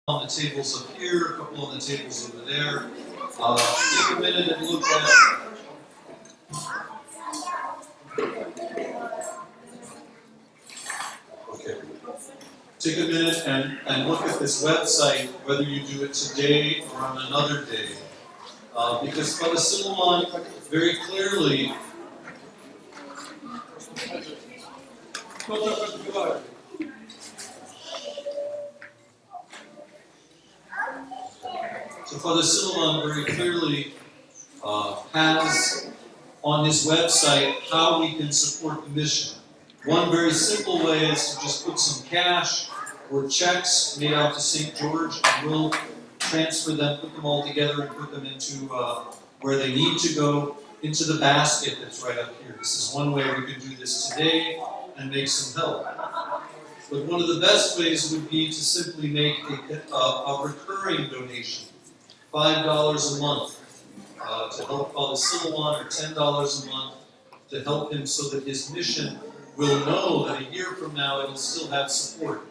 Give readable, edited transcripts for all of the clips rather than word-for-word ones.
on the tables up here, a couple on the tables over there. Take a minute and look at. Okay. Take a minute and look at this website, whether you do it today or on another day. Because Father Siluoan very clearly Father Siluoan very clearly has on his website how we can support the mission. One very simple way is to just put some cash or checks made out to St. George, and we'll transfer them, put them all together, and put them into where they need to go, into the basket that's right up here. This is one way we can do this today and make some help. But one of the best ways would be to simply make a recurring donation, $5 a month, to help Father Siluoan, or $10 a month to help him so that his mission will know that a year from now it will still have support.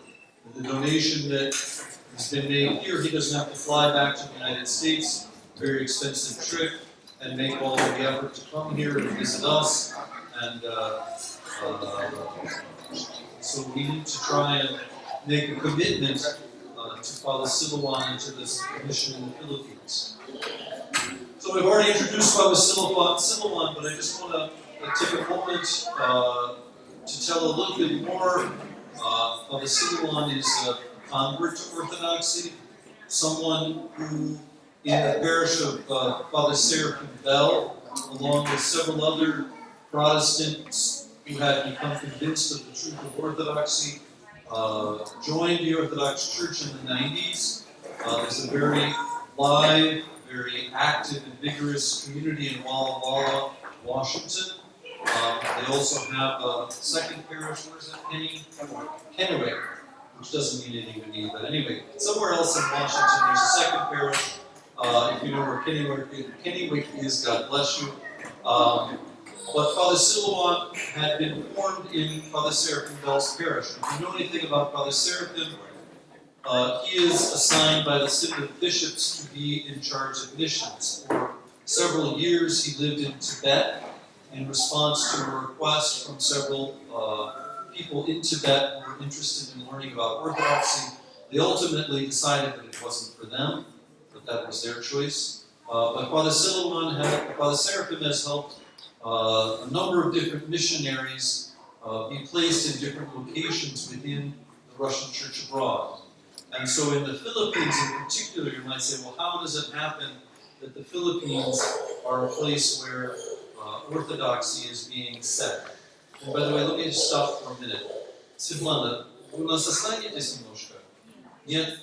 And the donation that has been made here, he doesn't have to fly back to the United States, very expensive trip, and make all of the effort to come here and visit us. And so we need to try and make a commitment to Father Siluoan and to this mission in the Philippines. So we've already introduced Father Siluoan, but I just want to take a moment to tell a little bit more. Father Siluoan is a convert to Orthodoxy, someone who, in the parish of Father Seraphim Bell, along with several other Protestants who had become convinced of the truth of Orthodoxy, joined the Orthodox Church in the 90s. There's a very live, very active and vigorous community in Walla Walla, Washington. They also have a second parish, where is it? Kennewick, which doesn't mean anything to me, but anyway, somewhere else in Washington there's a second parish. If you know where Kennewick is, God bless you. But Father Siluoan had been formed in Father Seraphim Bell's parish. If you know anything about Father Seraphim, he is assigned by the Synod of Bishops to be in charge of missions. For several years he lived in Tibet in response to a request from several people in Tibet who were interested in learning about Orthodoxy. They ultimately decided that it wasn't for them, but that was their choice. But Father Seraphim has helped a number of different missionaries be placed in different locations within the Russian Church abroad. And so in the Philippines in particular, you might say, well, how does it happen that the Philippines are a place where Orthodoxy is being set? And by the way, let me just stop for a minute. Светлана, вы у нас останетесь немножко? Нет?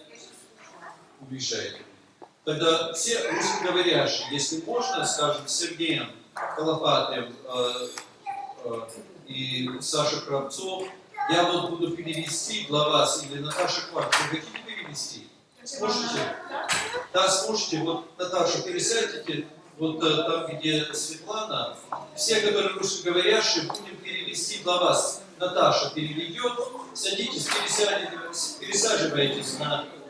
Уезжайте. Тогда все русскоговорящие, если можно, скажем, с Сергеем Колопатым и Сашей Кравцов, я вот буду перевести для вас, или Наташа Кварт, вы хотите перевести? Сможете? Да, сможете. Вот, Наташа, пересядьте, вот там, где Светлана. Все, которые русскоговорящие, будем перевести для вас. Наташа переведет, садитесь, пересаживайтесь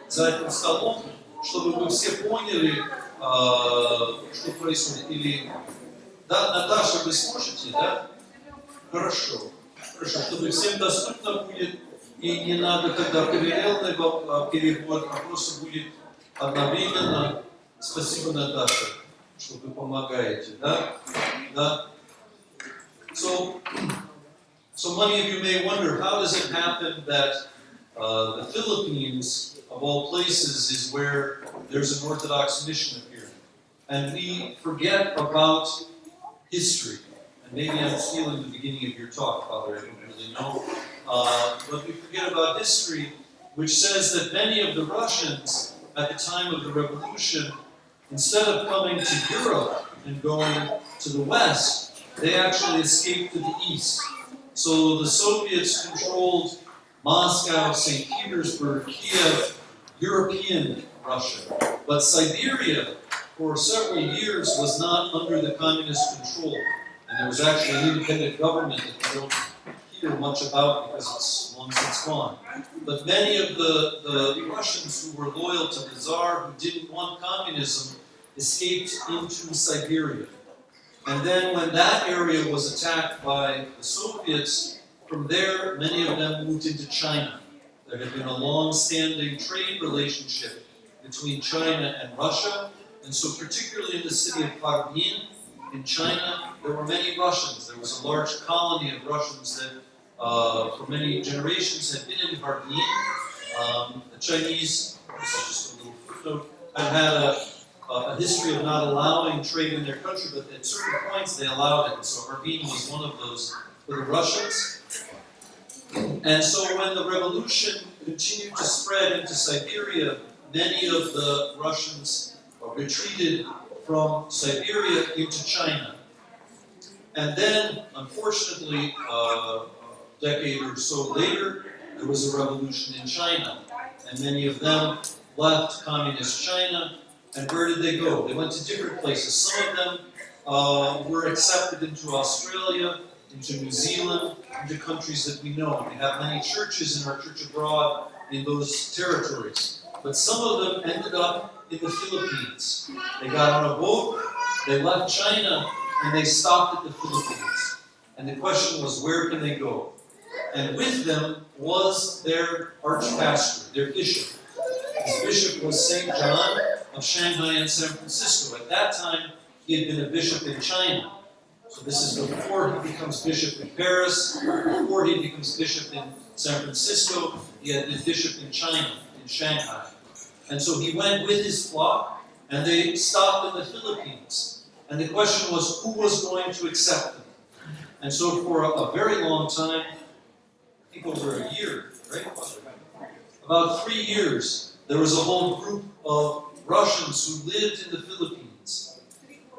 за этим столом, чтобы вы все поняли, что происходит. Или, да, Наташа, вы сможете, да? Хорошо. Хорошо, чтобы всем доступно будет, и не надо тогда параллельный перевод, а просто будет одновременно. Спасибо, Наташа, что вы помогаете, да? Да? So many of you may wonder, how does it happen that the Philippines, of all places, is where there's an Orthodox mission appearing? And we forget about history. And maybe I'm stealing the beginning of your talk, Father, I don't really know. But we forget about history, which says that many of the Russians, at the time of the revolution, instead of coming to Europe and going to the West, they actually escaped to the East. So the Soviets controlled Moscow, St. Petersburg, Kiev, European Russia. But Siberia, for several years, was not under the communist control. And there was actually an independent government that controlled hear much about because it's long since gone. But many of the Russians who were loyal to the Tsar, who didn't want communism, escaped into Siberia. And then when that area was attacked by the Soviets, from there many of them moved into China. There had been a long-standing trade relationship between China and Russia, and so particularly in the city of Harbin in China, there were many Russians. There was a large colony of Russians that for many generations had been in Harbin. The Chinese, this is just a little footnote, had a history of not allowing trade in their country, but at certain points they allowed it. So Harbin was one of those for the Russians. And so when the revolution continued to spread into Siberia, many of the Russians retreated from Siberia into China. And then, unfortunately, a decade or so later, there was a revolution in China. And many of them left communist China. And where did they go? They went to different places. Some of them were accepted into Australia, into New Zealand, into countries that we know. And we have many churches in our church abroad in those territories. But some of them ended up in the Philippines. They got on a boat, they left China, and they stopped at the Philippines. And the question was, where can they go? And with them was their archpastor, their bishop. His bishop was St. John of Shanghai and San Francisco. At that time, he had been a bishop in China. So this is before he becomes bishop in Paris, before he becomes bishop in San Francisco. He had been bishop in China, in Shanghai. And so he went with his flock, and they stopped in the Philippines. And the question was, who was going to accept them? And so for a very long time, I think over a year, right? About 3 years, there was a whole group of Russians who lived in the Philippines.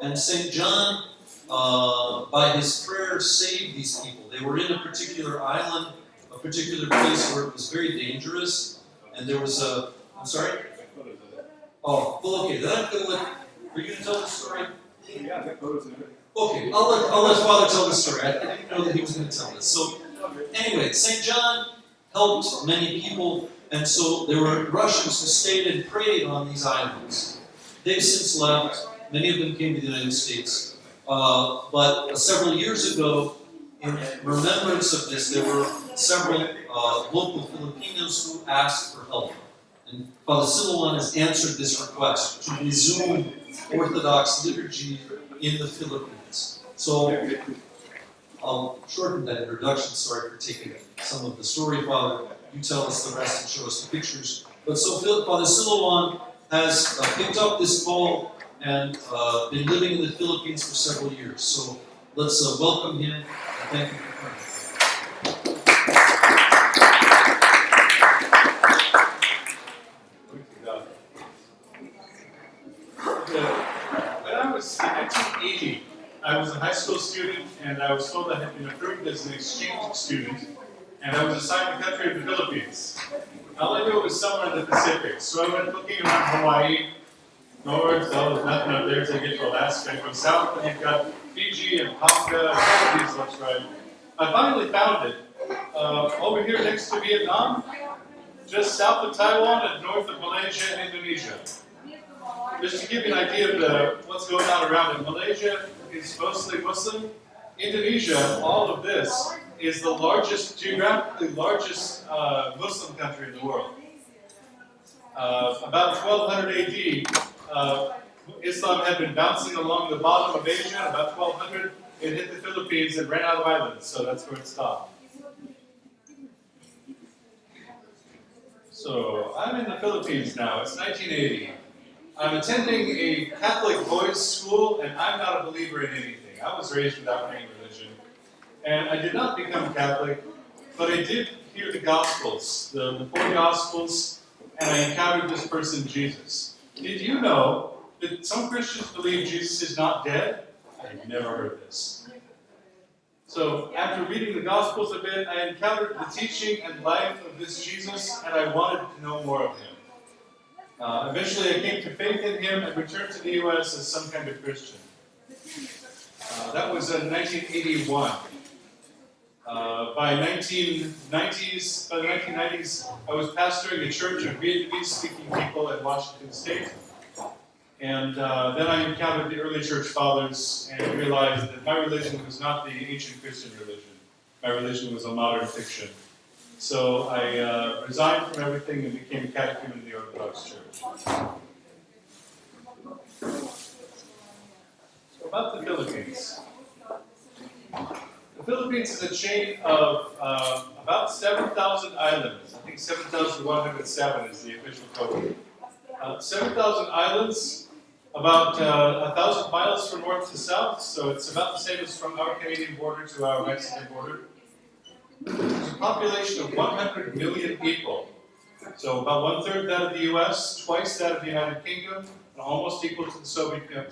And St. John, by his prayer, saved these people. They were in a particular island, a particular place where it was very dangerous. And there was a... I'm sorry? Oh, well, okay. Then I'm going to let... Are you going to tell the story? Yeah, that photos in it. Okay, I'll let Father tell the story. I didn't know that he was going to tell this. So, anyway, St. John helped many people, and so there were Russians who stayed and prayed on these islands. They've since left. Many of them came to the United States. But several years ago, in remembrance of this, there were several local Filipinos who asked for help. And Father Siluoan has answered this request to resume Orthodox liturgy in the Philippines. So I'll shorten that introduction. Sorry for taking some of the story, Father. You tell us the rest and show us the pictures. But so Father Siluoan has picked up this call and been living in the Philippines for several years. So let's welcome him and thank you for coming. When I was in 1980, I was a high school student, and I was told I had been approved as an exchange student, and I was assigned the country of the Philippines. All I knew was somewhere in the Pacific, so I went looking around Hawaii, north, there's nothing up there until you get to Alaska, and from south, and you've got Fiji and Tonga, and all of these looks right. I finally found it over here next to Vietnam, just south of Taiwan and north of Malaysia and Indonesia. Just to give you an idea of what's going on around it, Malaysia is mostly Muslim. Indonesia, all of this, is the largest, geographically largest Muslim country in the world. About 1200 AD, Islam had been bouncing along the bottom of Asia. About 1200, it hit the Philippines and ran out of islands, so that's where it stopped. So I'm in the Philippines now. It's 1980. I'm attending a Catholic boys' school, and I'm not a believer in anything. I was raised without any religion. And I did not become Catholic, but I did hear the Gospels, the 4 Gospels, and I encountered this person, Jesus. Did you know that some Christians believe Jesus is not dead? I had never heard this. So after reading the Gospels a bit, I encountered the teaching and life of this Jesus, and I wanted to know more of him. Eventually I came to faith in him and returned to the U.S. as some kind of Christian. That was in 1981. By the 1990s, I was pastoring a church of Vietnamese-speaking people in Washington State. And then I encountered the early church fathers and realized that my religion was not the ancient Christian religion. My religion was a modern fiction. So I resigned from everything and became a catechumen in the Orthodox Church. So about the Philippines. The Philippines is a chain of about 7,000 islands. I think 7,107 is the official code. 7,000 islands, about 1,000 miles from north to south, so it's about the same as from our Canadian border to our Mexican border. There's a population of 100 million people. So about one-third that of the US, twice that of the United Kingdom, and almost equal to the Soviet Union.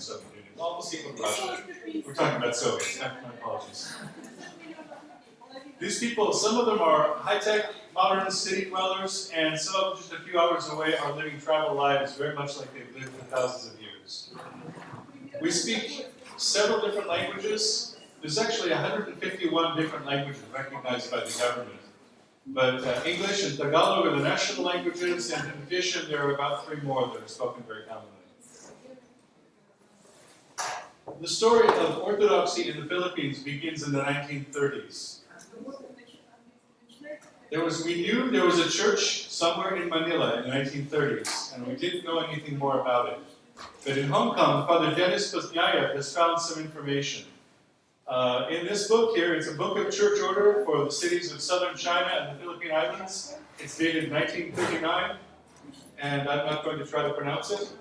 Almost equal to Russia. We're talking about Soviets, my apologies. These people, some of them are high-tech, modern city dwellers, and some of them just a few hours away are living tribal lives very much like they've lived for thousands of years. We speak several different languages. There's actually 151 different languages recognized by the government. But English and Tagalog are the national languages, and in addition, there are about 3 more that are spoken very commonly. The story of Orthodoxy in the Philippines begins in the 1930s. We knew there was a church somewhere in Manila in the 1930s, and we didn't know anything more about it. But in Hong Kong, Father Dennis Pasnyayev has found some information. In this book here, it's a book of church order for the cities of southern China and the Philippine Islands. It's dated 1939, and I'm not going to try to pronounce it.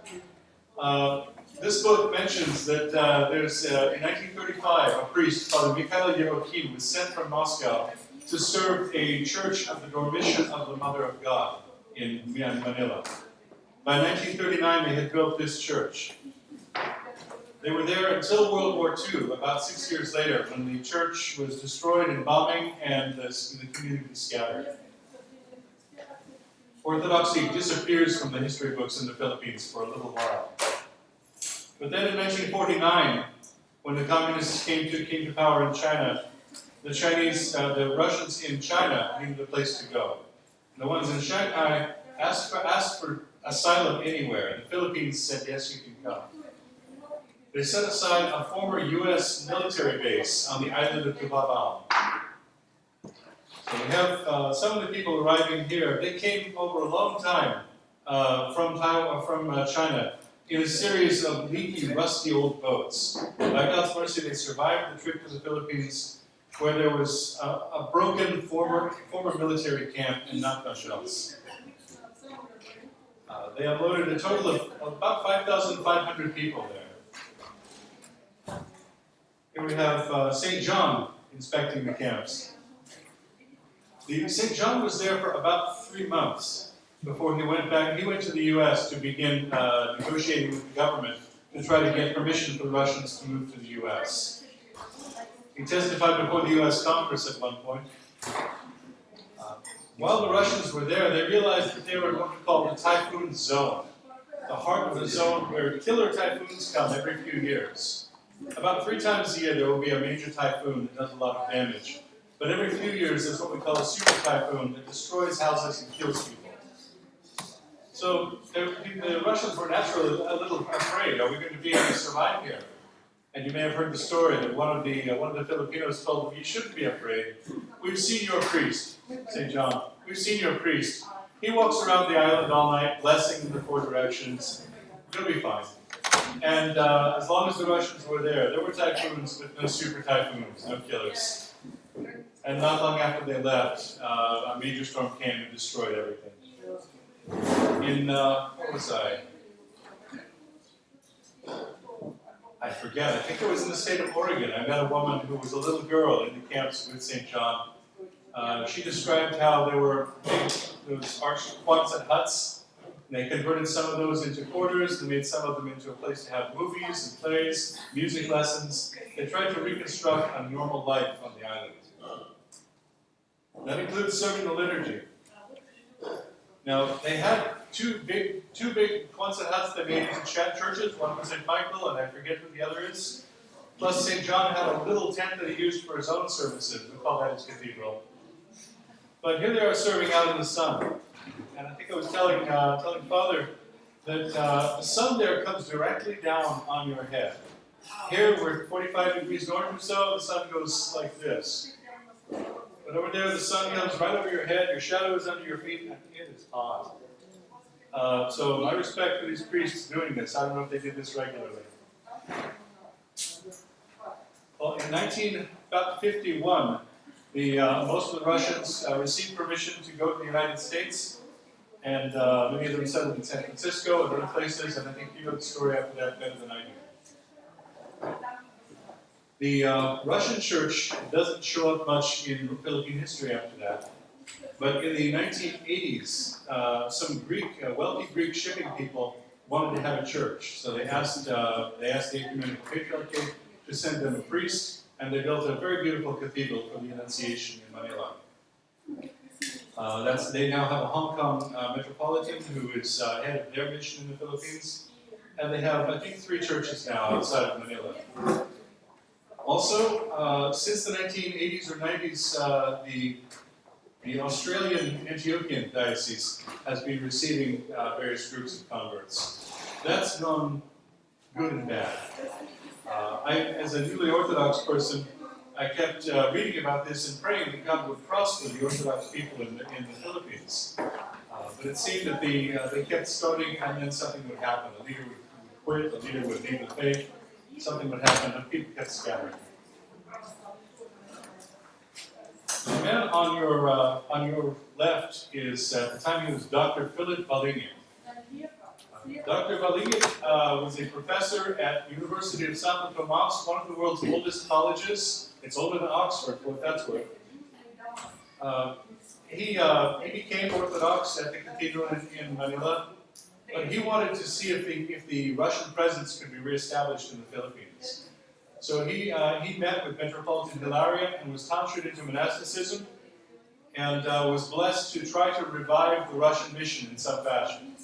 This book mentions that there's, in 1935, a priest, Father Mikhail Yerokin, was sent from Moscow to serve a church of the Dormition of the Mother of God in Manila. By 1939, they had built this church. They were there until World War II, about 6 years later, when the church was destroyed in bombing and the community scattered. Orthodoxy disappears from the history books in the Philippines for a little while. But then in 1949, when the communists came to power in China, the Russians in China needed a place to go. The ones in Shanghai asked for asylum anywhere. The Philippines said, yes, you can come. They set aside a former U.S. military base on the island of Tubabao. So we have some of the people arriving here. They came over a long time from China in a series of leaky, rusty old boats. By God's mercy, they survived the trip to the Philippines, where there was a broken former military camp and not much else. They unloaded a total of about 5,500 people there. Here we have St. John inspecting the camps. St. John was there for about 3 months before he went back. He went to the U.S. to begin negotiating with the government to try to get permission for the Russians to move to the U.S. He testified before the U.S. Congress at one point. While the Russians were there, they realized that they were in what we call the typhoon zone, the heart of the zone where killer typhoons come every few years. About 3 times a year there will be a major typhoon that does a lot of damage. But every few years there's what we call a super typhoon that destroys houses and kills people. So the Russians were naturally a little afraid. Are we going to be able to survive here? And you may have heard the story that one of the Filipinos told them, "You shouldn't be afraid. We've seen your priest, St. John. We've seen your priest. He walks around the island all night, blessing the 4 directions. You'll be fine." And as long as the Russians were there were typhoons, but no super typhoons, no killers. And not long after they left, a major storm came and destroyed everything. What was I forget. I think it was in the state of Oregon. I met a woman who was a little girl in the camps with St. John. She described how there were those arched Quonset huts. They converted some of those into quarters and made some of them into a place to have movies and plays, music lessons. They tried to reconstruct a normal life on the island. That includes serving the liturgy. Now, they had two big Quonset huts they made into churches. One was St. Michael, and I forget who the other is. Plus, St. John had a little tent that he used for his own services. We call that his cathedral. But here they are serving out in the sun. And I think I was telling Father that the sun there comes directly down on your head. Here we're 45 degrees north or so, the sun goes like this. But over there the sun comes right over your head, your shadow is under your feet, and it is hot. So my respect for these priests doing this. I don't know if they did this regularly. Well, in 1951, most of the Russians received permission to go to the United States, and many of them settled in San Francisco and other places, and I think you know the story after that better than I do. The Russian church doesn't show up much in Philippine history after that, but in the 1980s, some wealthy Greek shipping people wanted to have a church, so they asked the Ecumenical Patriarchate to send them a priest, and they built a very beautiful cathedral for the Annunciation in Manila. They now have a Hong Kong metropolitan who is head of their mission in the Philippines, and they have, I think, 3 churches now outside of Manila. Also, since the 1980s or 90s, the Australian Antiochian diocese has been receiving various groups of converts. That's gone good and bad. As a newly Orthodox person, I kept reading about this and praying that God would prosper the Orthodox people in the Philippines. But it seemed that they kept starting and then something would happen. The leader would quit, the leader would leave the faith, something would happen, and people kept scattering. The man on your left is, at the time he was Dr. Philip Balingit. Dr. Balingit was a professor at the University of Santo Tomas, one of the world's oldest colleges. It's older than Oxford, for what that's worth. He became Orthodox at the cathedral in Manila, but he wanted to see if the Russian presence could be reestablished in the Philippines. So he met with Metropolitan Hilarion and was tonsured into monasticism, and was blessed to try to revive the Russian mission in some fashion.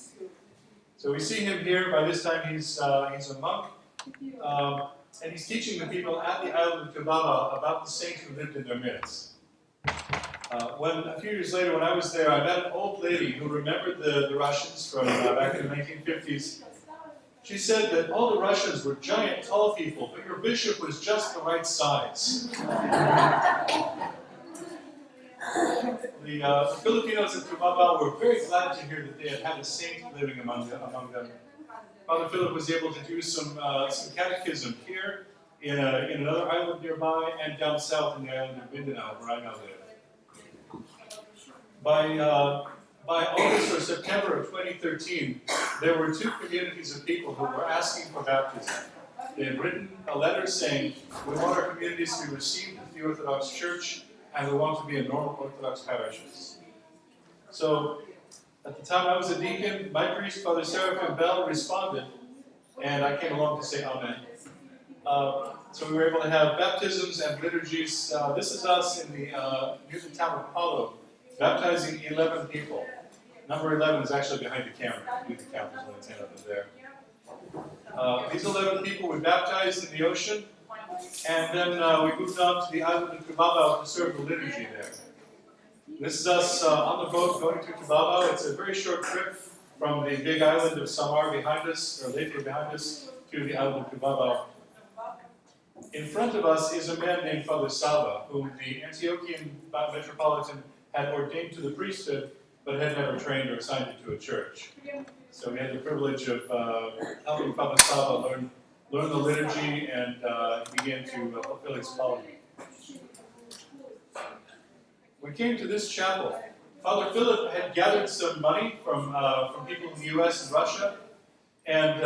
So we see him here. By this time he's a monk, and he's teaching the people at the island of Cubaba about the saints who lived in their midst. A few years later, when I was there, I met an old lady who remembered the Russians from back in the 1950s. She said that all the Russians were giant, tall people, but your bishop was just the right size. The Filipinos in Cubaba were very glad to hear that they had a saint living among them. Father Philip was able to do some catechism here, in another island nearby, and down south in the island of Mindanao, where I now live. By August or September of 2013, there were 2 communities of people who were asking for baptism. They had written a letter saying, we want our communities to be received into the Orthodox Church, and we want to be in normal Orthodox parishes. So, at the time I was a deacon, my priest, Father Seraphim Bell, responded, and I came along to say Amen. So we were able to have baptisms and liturgies. This is us in near the town of Palo, baptizing 11 people. Number 11 is actually behind the camera. You can count, there's only 10 of them there. These 11 people we baptized in the ocean, and then we moved on to the island of Cubaba to serve the liturgy there. This is us on the boat going to Cubaba. It's a very short trip from the big island of Samar behind us, or Leyte behind us, to the island of Cubaba. In front of us is a man named Father Saba, whom the Antiochian metropolitan had ordained to the priesthood, but had never trained or assigned him to a church. So we had the privilege of helping Father Saba learn the liturgy and begin to fulfill his calling. We came to this chapel. Father Philip had gathered some money from people in the U.S. and Russia, and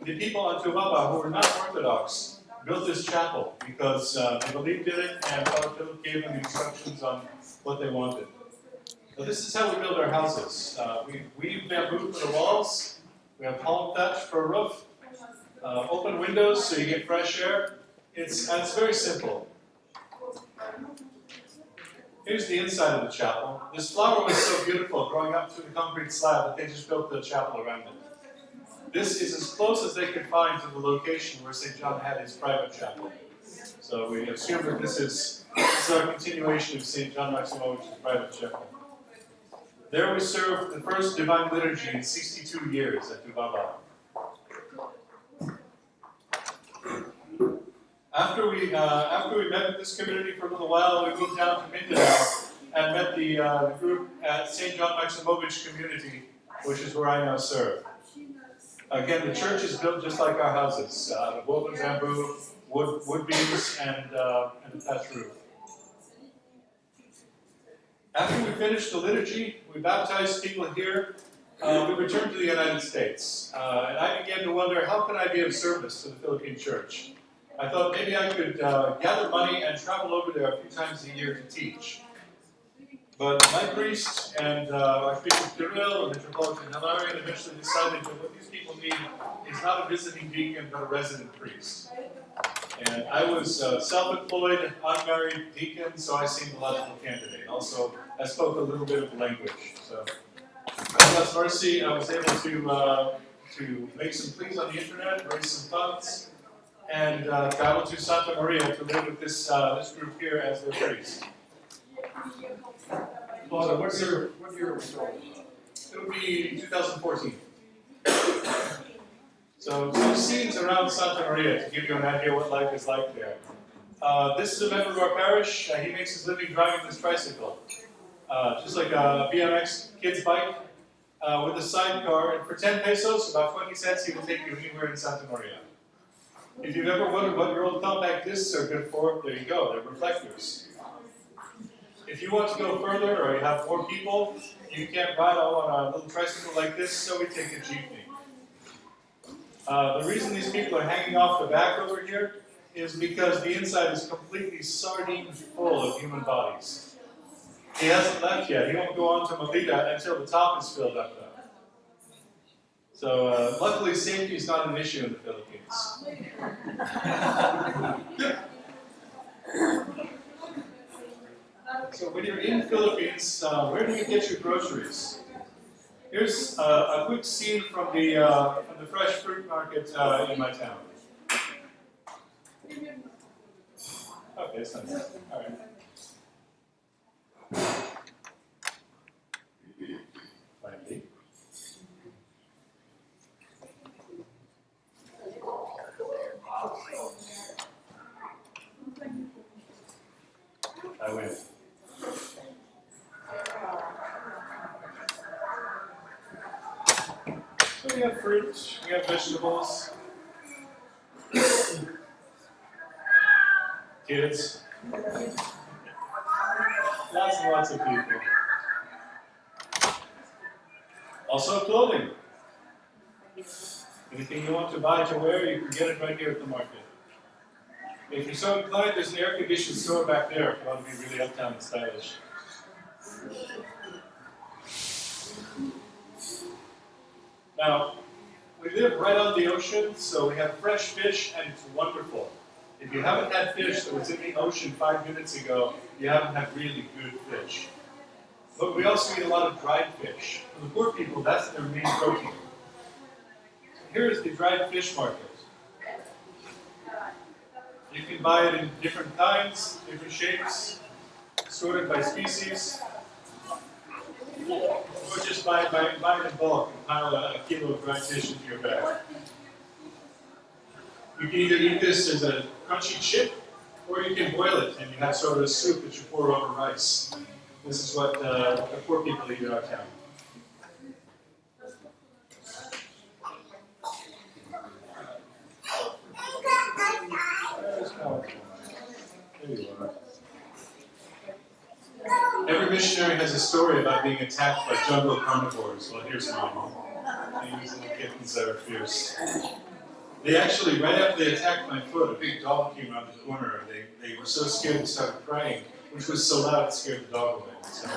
the people on Cubaba who were not Orthodox built this chapel because they believed in it, and Father Philip gave them the instructions on what they wanted. So this is how we build our houses. We use bamboo for the walls. We have palm thatch for a roof. Open windows so you get fresh air. It's very simple. Here's the inside of the chapel. This flower was so beautiful growing up through the concrete slab that they just built the chapel around it. This is as close as they could find to the location where St. John had his private chapel. So we assume that this is our continuation of St. John Maximovich's private chapel. There we served the first Divine Liturgy in 62 years at Dubava. After we met with this community for a little while, we moved down to Mindanao and met the group at St. John Maximovich Community, which is where I now serve. Again, the church is built just like our houses, out of woven bamboo, wood beams, and a thatch roof. After we finished the liturgy, we baptized people here. We returned to the United States, and I began to wonder, how can I be of service to the Philippine church? I thought maybe I could gather money and travel over there a few times a year to teach. But my priest and Archbishop Kirill and Metropolitan Hilarion eventually decided that what these people need is not a visiting deacon, but a resident priest. And I was self-employed, unmarried deacon, so I seemed a logical candidate. Also, I spoke a little bit of language. So, by God's mercy, I was able to make some pleas on the internet, raise some funds, and travel to Santa Maria to live with this group here as their priest. Father, what year was it? It would be 2014. So some scenes around Santa Maria to give you an idea what life is like there. This is a member of our parish. He makes his living driving this tricycle. Just like a BMX kid's bike with a sidecar. And for 10 pesos, about 20 cents, he will take you anywhere in Santa Maria. If you've ever wondered what your old compact discs are good for, there you go, they're reflectors. If you want to go further or you have more people, you can't ride all on a little tricycle like this, so we take a jeepney. The reason these people are hanging off the back over here is because the inside is completely sardine full of human bodies. He hasn't left yet. He won't go on to Melita until the top is filled up, though. So, luckily, safety is not an issue in the Philippines. So when you're in the Philippines, where do you get your groceries? Here's a quick scene from the fresh fruit market in my town. Okay, it's not bad. All right. Finally. I win. So we have fruit, we have vegetables, kids, lots and lots of people. Also clothing. Anything you want to buy to wear, you can get it right here at the market. If you're so inclined, there's an air-conditioned store back there if you want to be really uptown and stylish. Now, we live right on the ocean, so we have fresh fish, and it's wonderful. If you haven't had fish that was in the ocean 5 minutes ago, you haven't had really good fish. But we also eat a lot of dried fish. For the poor people, that's their main protein. Here is the dried fish market. You can buy it in different kinds, different shapes, sorted by species. Or just buy it in bulk and pile a kilo of dried fish into your bag. You can either eat this as a crunchy chip, or you can boil it and you have sort of a soup that you pour over rice. This is what the poor people eat in our town. There you are. Every missionary has a story about being attacked by jungle carnivores. Well, here's mine. These little kittens that are fierce. They actually, right after they attacked my foot, a big dog came around the corner. They were so scared they started crying, which was so loud it scared the dog away. So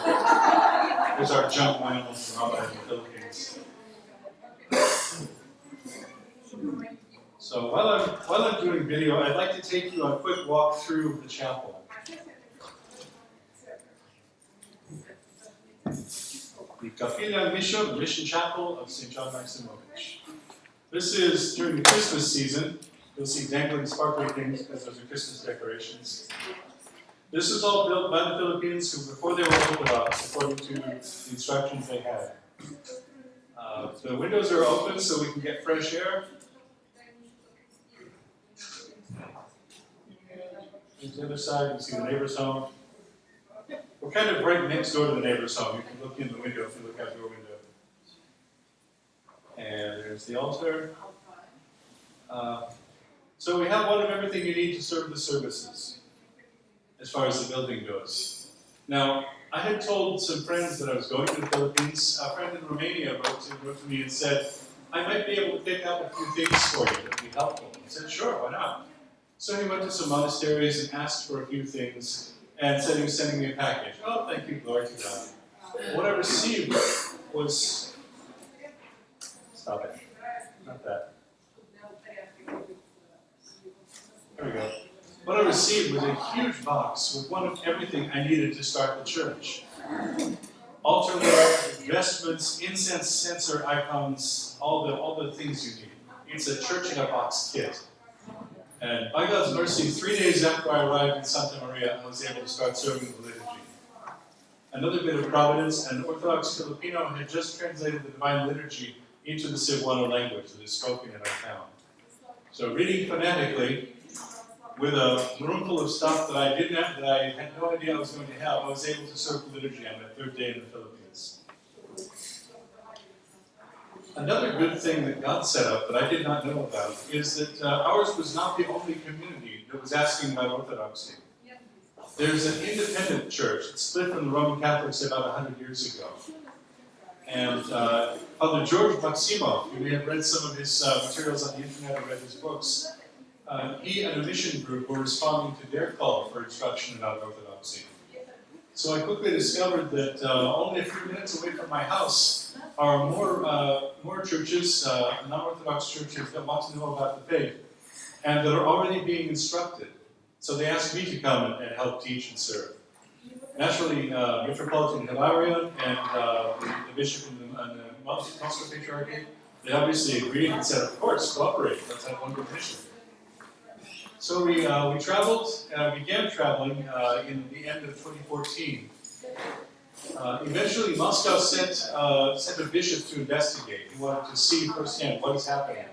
there's our junk animals from out in the Philippines. So while I'm doing video, I'd like to take you on a quick walk through the chapel. The Capilla Mission, the Mission Chapel of St. John Maximovich. This is during the Christmas season. You'll see dangling sparkly things because those are Christmas decorations. This was all built by the Philippines before they were Orthodox, according to the instructions they had. The windows are open so we can get fresh air. Here's the other side, you can see the neighbor's home. We're kind of right next door to the neighbor's home. You can look in the window if you look out your window. And there's the altar. So we have one of everything you need to serve the services, as far as the building goes. Now, I had told some friends that I was going to the Philippines. A friend in Romania wrote to me and said, I might be able to pick up a few things for you that would be helpful. I said, sure, why not? So he went to some monasteries and asked for a few things and said he was sending me a package. Oh, thank you, glory to God. What I received was, stop it, not that. There we go. What I received was a huge box with one of everything I needed to start the church. Altar ware, vestments, incense censer icons, all the things you need. It's a church in a box kit. And by God's mercy, 3 days after I arrived in Santa Maria, I was able to start serving the liturgy. Another bit of providence, an Orthodox Filipino had just translated the Divine Liturgy into the Siluoan language that is spoken in our town. So reading phonetically, with a room full of stuff that I had no idea I was going to have, I was able to serve the liturgy on my third day in the Philippines. Another good thing that God set up that I did not know about is that ours was not the only community that was asking about Orthodoxy. There's an independent church that split from the Roman Catholics about 100 years ago. And Father George Maximov, you may have read some of his materials on the internet or read his books. He and a mission group were responding to their call for instruction about Orthodoxy. So I quickly discovered that only a few minutes away from my house are more churches, non-Orthodox churches that want to know about the faith and that are already being instructed. So they asked me to come and help teach and serve. Naturally, Metropolitan Hilarion and the bishop in the Moscow Patriarchate, they obviously agreed and said, of course, cooperate, let's have one good mission. So we traveled, began traveling in the end of 2014. Eventually, Moscow sent a bishop to investigate. He wanted to see firsthand what is happening.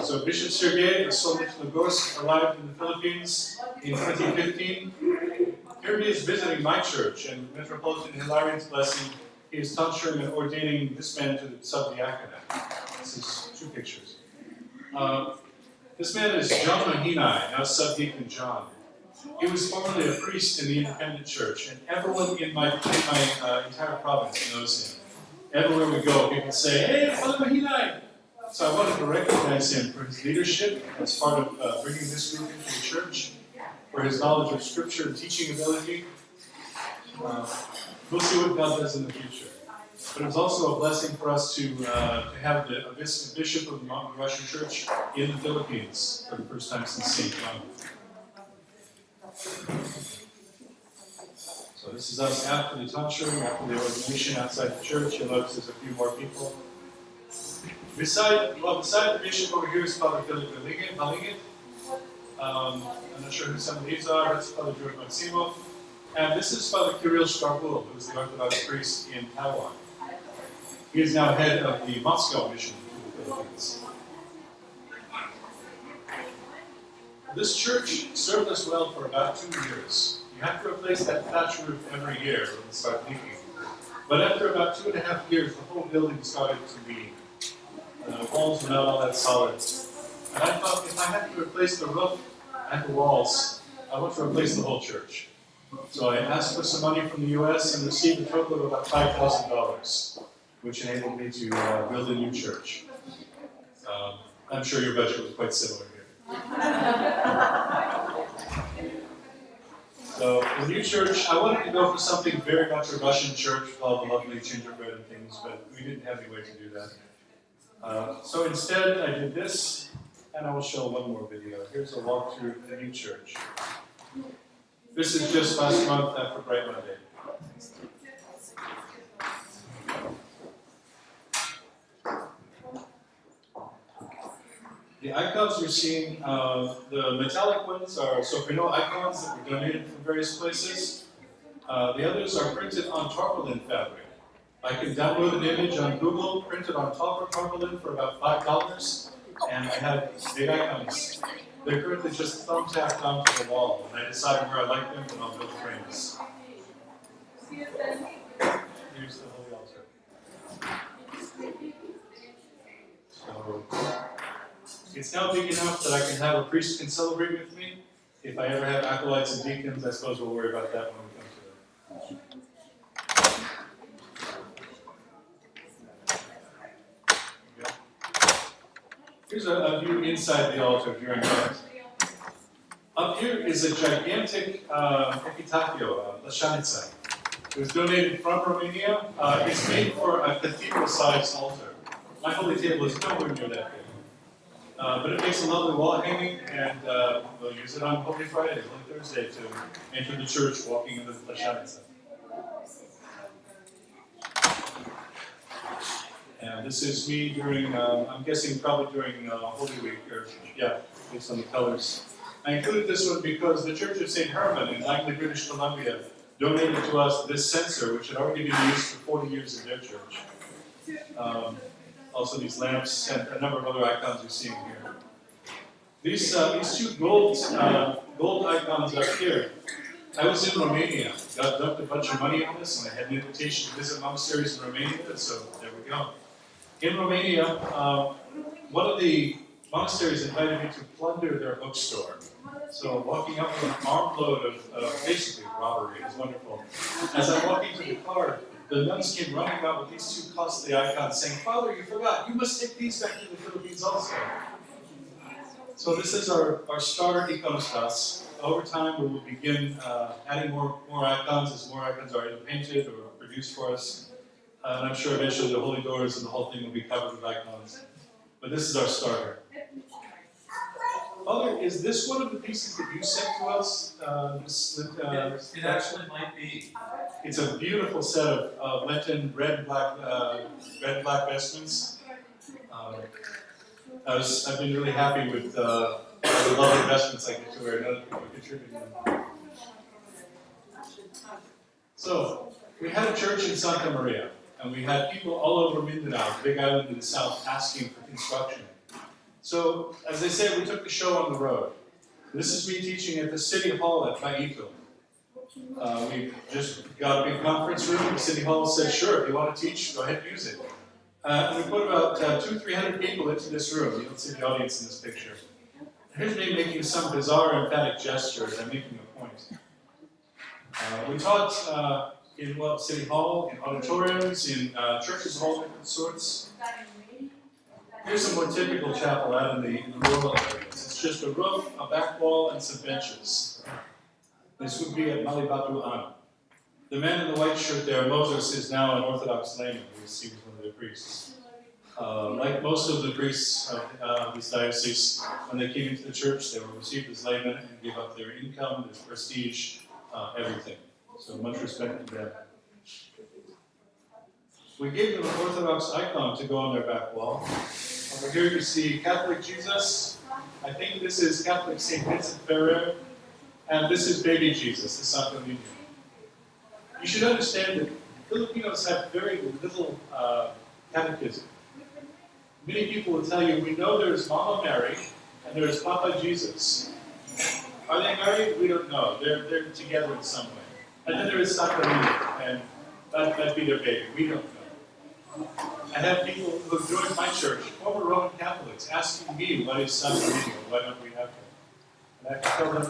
So Bishop Sergei of Solnitsyn-Gorsk arrived in the Philippines in 2015. Here he is visiting my church, and Metropolitan Hilarion's blessing, he is tonsuring and ordaining this man to the subdiaconate. This is two pictures. This man is John Mahinai, now Subdeacon John. He was formerly a priest in the independent church, and everyone in my entire province knows him. Everywhere we go, people say, hey, Father Mahinai! So I wanted to recognize him for his leadership as part of bringing this group into the church, for his knowledge of Scripture and teaching ability. We'll see what God does in the future. But it was also a blessing for us to have a bishop of the Russian Church in the Philippines for the first time since St. John. So this is us after the tonsuring, after the ordination outside the church. You'll notice there's a few more people. Beside the bishop over here is Father Philip Malingit. I'm not sure who some of these are. That's Father George Maximov. And this is Father Kirill Shkarbul, who is the Orthodox priest in Taiwan. He is now head of the Moscow mission to the Philippines. This church served us well for about 2 years. You have to replace that thatch roof every year when we start leaking. But after about 2.5 years, the whole building started to leak. The walls were not all that solid. And I thought, if I had to replace the roof and the walls, I want to replace the whole church. So I asked for some money from the US and received a total of about $5,000, which enabled me to build a new church. I'm sure your budget was quite similar here. So the new church, I wanted to go for something very much a Russian church with all the lovely gingerbread and things, but we didn't have any way to do that. So instead, I did this, and I will show one more video. Here's a walk through the new church. This is just last month after Bright Monday. The icons you're seeing, the metallic ones are soprano icons that were donated from various places. The others are printed on tarpaulin fabric. I can download an image on Google, print it on tarpaulin for about $5, and I have big icons. They're currently just thumbtacked onto the wall, and I decide where I like them, and I'll build frames. Here's the holy altar. So, it's now big enough that I can have a priest can celebrate with me. If I ever have acolytes and deacons, I suppose we'll worry about that when we come to it. Here's a view inside the altar during Mass. Up here is a gigantic epitafio, Lashanica. It was donated from Romania. It's made for a cathedral-sized altar. My holy table is nowhere near that big. But it makes a lovely wall hanging, and we'll use it on Holy Friday, Holy Thursday, to enter the church walking in the Lashanica. And this is me during, I'm guessing probably during Holy Week, or yeah, based on the colors. I included this one because the Church of St. Herman in Langley, British Columbia, donated to us this censer, which had already been used for 40 years in their church. Also these lamps and a number of other icons you're seeing here. These two gold icons up here. I was in Romania, got dumped a bunch of money on this, and I had an invitation to visit monasteries in Romania, so there we go. In Romania, one of the monasteries invited me to plunder their bookstore. So walking up with an armload of basically robbery is wonderful. As I'm walking to the car, the nuns came running out with these two costly icons saying, "Father, you forgot, you must take these back to the Philippines also." So this is our star iconostas. Over time, we will begin adding more icons as more icons are either painted or produced for us. And I'm sure eventually the holy doors and the whole thing will be covered with icons. But this is our starter. Father, is this one of the pieces that you sent to us? It actually might be. It's a beautiful set of Lenten red black vestments. I've been really happy with the lovely vestments I get to wear, and other people contributing them. So, we had a church in Santa Maria, and we had people all over Mindanao, the big island in the south, asking for construction. So, as I said, we took the show on the road. This is me teaching at the City Hall at Paito. We just got a big conference room. The City Hall said, "Sure, if you want to teach, go ahead and use it." And we put about 200-300 people into this room. You don't see the audience in this picture. Here's me making some bizarre emphatic gesture as I'm making a point. We taught in City Hall, in auditoriums, in churches of all different sorts. Here's a more typical chapel out in the rural areas. It's just a roof, a back wall, and some benches. This would be at Malibatuan. The man in the white shirt there, Moses, is now an Orthodox layman. He was one of their priests. Like most of the priests of this diocese, when they came into the church, they were received as laymen and gave up their income, their prestige, everything. So much respect to them. We gave them an Orthodox icon to go on their back wall. Over here you see Catholic Jesus. I think this is Catholic St. Vincent Ferrer. And this is baby Jesus, the Santo Niño. You should understand that Filipinos have very little catechism. Many people will tell you, we know there's Mama Mary and there's Papa Jesus. Are they married? We don't know. They're together in some way. And then there is Santo Niño, and that'd be their baby. We don't know. I have people who joined my church, former Roman Catholics, asking me, what is Santo Niño? Why don't we have him? And I can tell them,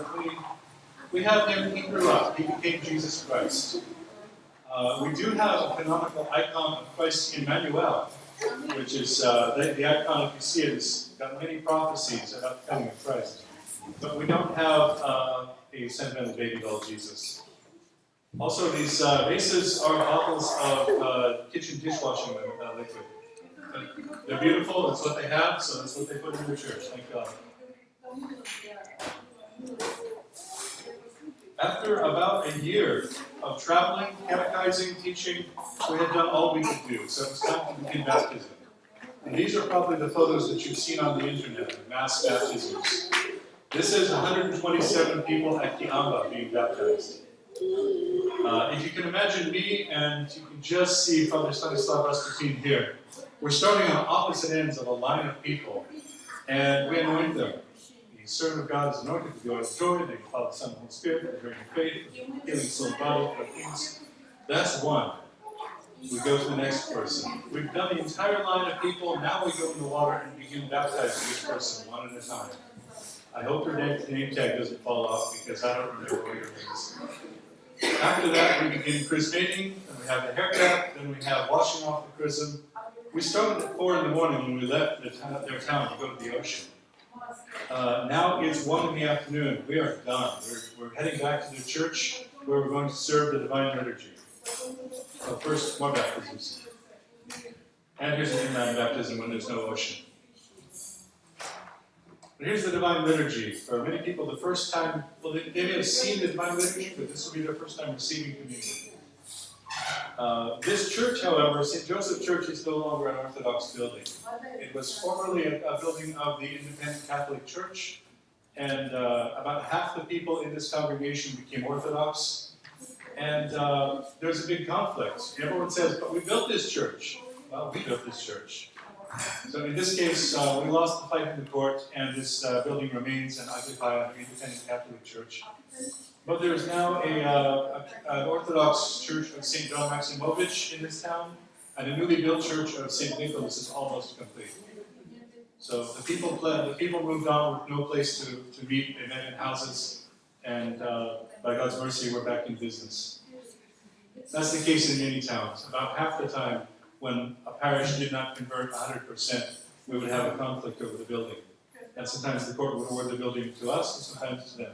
we have him, he grew up, he became Jesus Christ. We do have a canonical icon of Christ Emmanuel, which is the icon, if you see it, has got many prophecies about the coming of Christ. But we don't have a sentimental baby doll Jesus. Also, these vases are bottles of kitchen dishwashing liquid. They're beautiful, that's what they have, so that's what they put in the church, thank God. After about a year of traveling, catechizing, teaching, we had done all we could do, so it was time to begin baptism. And these are probably the photos that you've seen on the internet of mass baptisms. This is 127 people at Kiamba being baptized. If you can imagine me, and you can just see Father Stanislav Rasputin here, we're starting on opposite ends of a line of people, and we anoint them. The servant of God is anointed with the oil of joy, they follow the Son and Holy Spirit, the great faith, healing soul and body, for things. That's one. We go to the next person. We've done the entire line of people, now we go in the water and begin baptizing each person one at a time. I hope your name tag doesn't fall off because I don't remember what your name is. After that, we begin chrismating, then we have the haircut, then we have washing off the chrism. We started at 4 in the morning when we left their town to go to the ocean. Now it's 1 in the afternoon. We are done. We're heading back to the church where we're going to serve the Divine Liturgy. So first, more baptisms. And here's an inland baptism when there's no ocean. But here's the Divine Liturgy. For many people, the first time, well, they may have seen the Divine Liturgy, but this will be their first time receiving communion. This church, however, St. Joseph Church, is no longer an Orthodox building. It was formerly a building of the Independent Catholic Church, and about half the people in this congregation became Orthodox. And there's a big conflict. Everyone says, but we built this church. Well, we built this church. So in this case, we lost the fight in the court, and this building remains an occupied Independent Catholic Church. But there is now an Orthodox Church of St. John Maximovich in this town, and a newly built church of St. Nicholas is almost complete. So the people moved on with no place to meet. They met in houses, and by God's mercy, we're back in business. That's the case in many towns. About half the time, when a parish did not convert 100%, we would have a conflict over the building. And sometimes the court would award the building to us, and sometimes to them.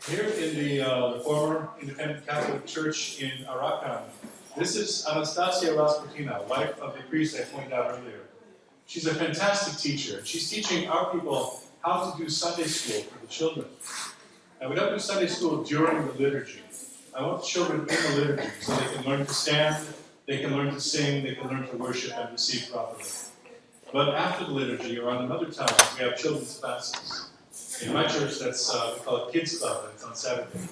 Here in the former Independent Catholic Church in Arakan, this is Anastasia Rasputina, wife of the priest I pointed out earlier. She's a fantastic teacher. She's teaching our people how to do Sunday school for the children. And we don't do Sunday school during the liturgy. I want the children in the liturgy so they can learn to stand, they can learn to sing, they can learn to worship and receive properly. But after the liturgy, or on another time, we have children's classes. In my church, that's we call it Kids Club, and it's on Saturday.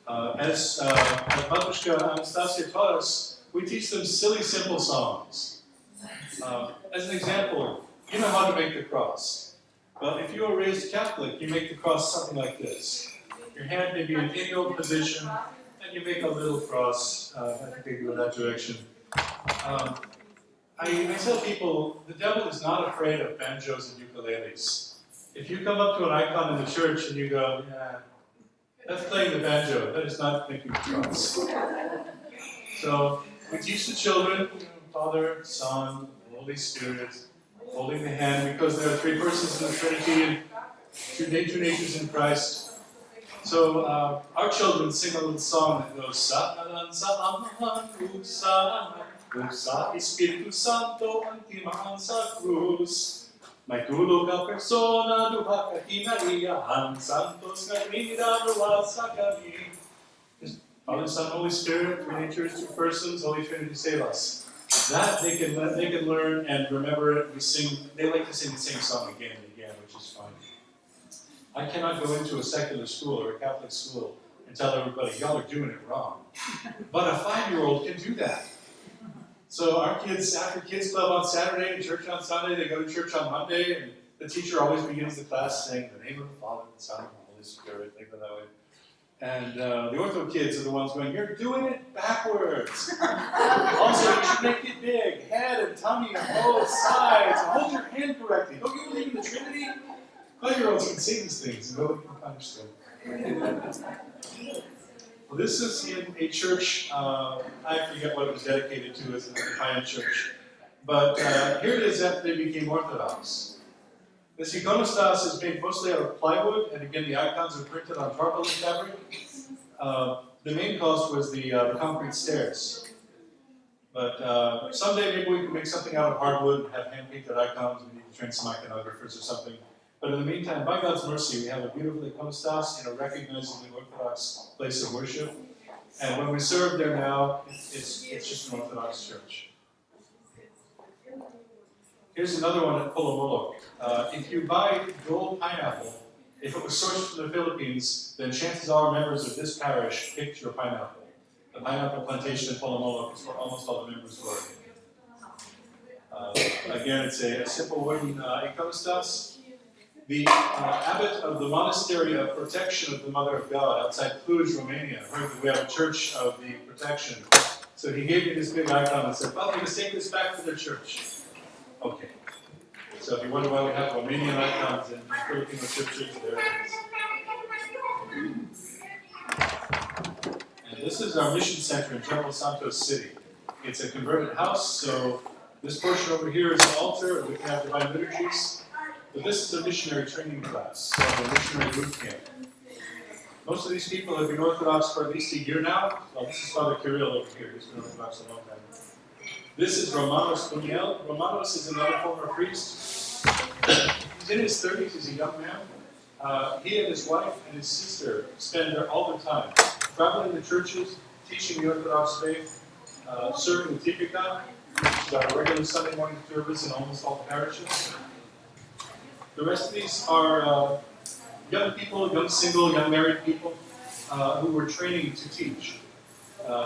As Matushka Anastasia taught us, we teach them silly, simple songs. As an example, you know how to make the cross. Well, if you were raised Catholic, you make the cross something like this. Your hand may be in any old position, and you make a little cross. I think they go in that direction. I tell people, the devil is not afraid of banjos and ukuleles. If you come up to an icon in the church and you go, yeah, that's playing the banjo, that is not making the cross. So we teach the children, Father, Son, Holy Spirit, holding the hand, because there are 3 persons in the Trinity and 2 natures in Christ. So our children sing a little song that goes, Satanan sa Amahan, Usa Espiritu Santo, Antimaan sa Cruz. May tulog ang persona, duha ka hinariyahan, Santos nga riniraruan sa kami. Father, Son, Holy Spirit, 3 natures, 2 persons, Holy Trinity, save us. That they can learn and remember it. They like to sing the same song again and again, which is fine. I cannot go into a secular school or a Catholic school and tell everybody, y'all are doing it wrong. But a 5-year-old can do that. So our kids, after Kids Club on Saturday and church on Sunday, they go to church on Monday, and the teacher always begins the class saying, the name of the Father, the Son, and the Holy Spirit, they go that way. And the ortho kids are the ones going, you're doing it backwards. Also, you should make it big, head and tummy on both sides, and hold your hand correctly. Don't you believe in the Trinity? 5-year-olds can say these things, and nobody can punish them. Well, this is in a church, I forget what it was dedicated to as an Italian church. But here it is after they became Orthodox. This iconostas is made mostly out of plywood, and again the icons are printed on tarpaulin fabric. The main cost was the concrete stairs. But someday maybe we can make something out of hardwood and have hand-painted icons. We need to train some iconographers or something. But in the meantime, by God's mercy, we have a beautiful iconostas in a recognizably Orthodox place of worship. And when we serve there now, it's just an Orthodox church. Here's another one at Polomolo. If you buy gold pineapple, if it was sourced from the Philippines, then chances are members of this parish picked your pineapple. The pineapple plantation at Polomolo is where almost all the members were. Again, it's a simple wooden iconostas. The abbot of the Monastery of Protection of the Mother of God outside Cluj, Romania, heard that we have a Church of the Protection. So he gave me this big icon and said, "Well, I'm going to take this back to the church." Okay. So if you wonder why we have Romanian icons in Filipino churches, there it is. And this is our mission center in General Santos City. It's a converted house, so this portion over here is an altar. We can have divine liturgies. But this is a missionary training class, so a missionary boot camp. Most of these people have been Orthodox for at least a year now. Well, this is Father Kirill over here. He's been Orthodox a long time. This is Romanos Puniel. Romanos is another former priest. He's in his 30s. He's a young man. He and his wife and his sister spend all their time traveling to churches, teaching the Orthodox faith, serving the Tipika, which is our regular Sunday morning service in almost all the parishes. The rest of these are young people, young single, young married people who were training to teach.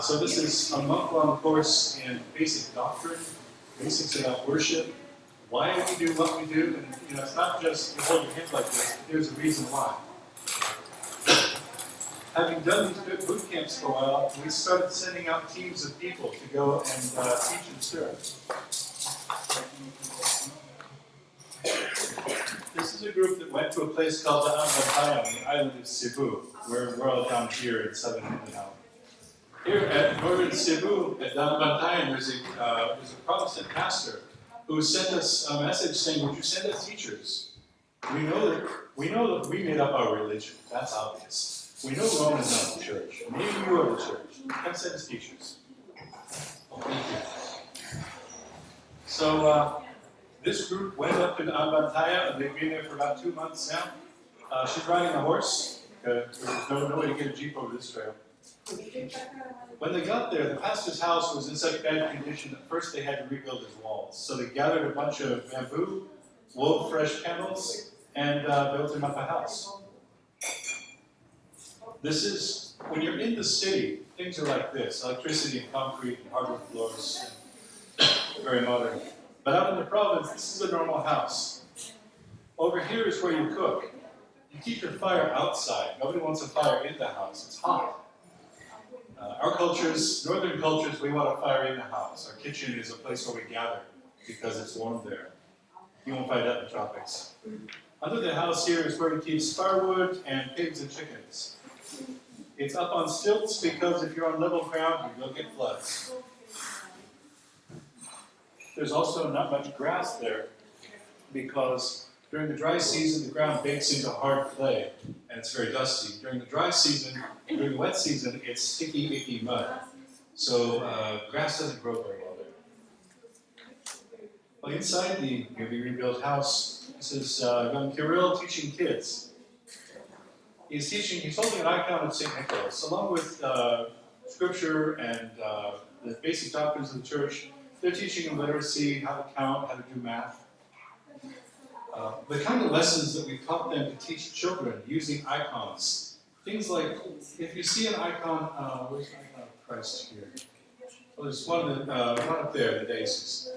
So this is a month-long course in basic doctrine, basics about worship, why we do what we do, and it's not just you hold your hand like this, but there's a reason why. Having done these good boot camps for a while, we started sending out teams of people to go and teach and serve. This is a group that went to a place called Daan Bantayan on the island of Cebu. We're all down here in southern Mindanao. Here at northern Cebu, at Daan Bantayan, there's a Protestant pastor who sent us a message saying, "Would you send us teachers? We know that we made up our religion. That's obvious. We know Rome is not the church. Maybe you are the church. Come send us teachers." Thank you. So this group went up to Daan Bantayan, and they've been there for about 2 months now. She's riding a horse, because there's no way to get a jeep over this trail. When they got there, the pastor's house was in such bad condition that first they had to rebuild his walls. So they gathered a bunch of bamboo, wove fresh panels, and built him up a house. This is, when you're in the city, things are like this: electricity and concrete and hardwood floors, and very modern. But out in the province, this is a normal house. Over here is where you cook. You keep your fire outside. Nobody wants a fire in the house. It's hot. Our cultures, northern cultures, we want a fire in the house. Our kitchen is a place where we gather because it's warm there. You won't find that in the tropics. Under the house here is where he keeps firewood and pigs and chickens. It's up on stilts because if you're on level ground, you'll get floods. There's also not much grass there because during the dry season, the ground bakes into hard clay and it's very dusty. During the dry season, during the wet season, it's sticky, icky mud. So grass doesn't grow very well there. Well, inside the newly rebuilt house, this is young Kirill teaching kids. He's holding an icon of St. Nicholas, along with scripture and the basic doctrines of the church. They're teaching them literacy, how to count, how to do math. The kind of lessons that we taught them to teach children using icons. Things like, if you see an icon, where's the icon of Christ here? Well, there's one up there, the daisies.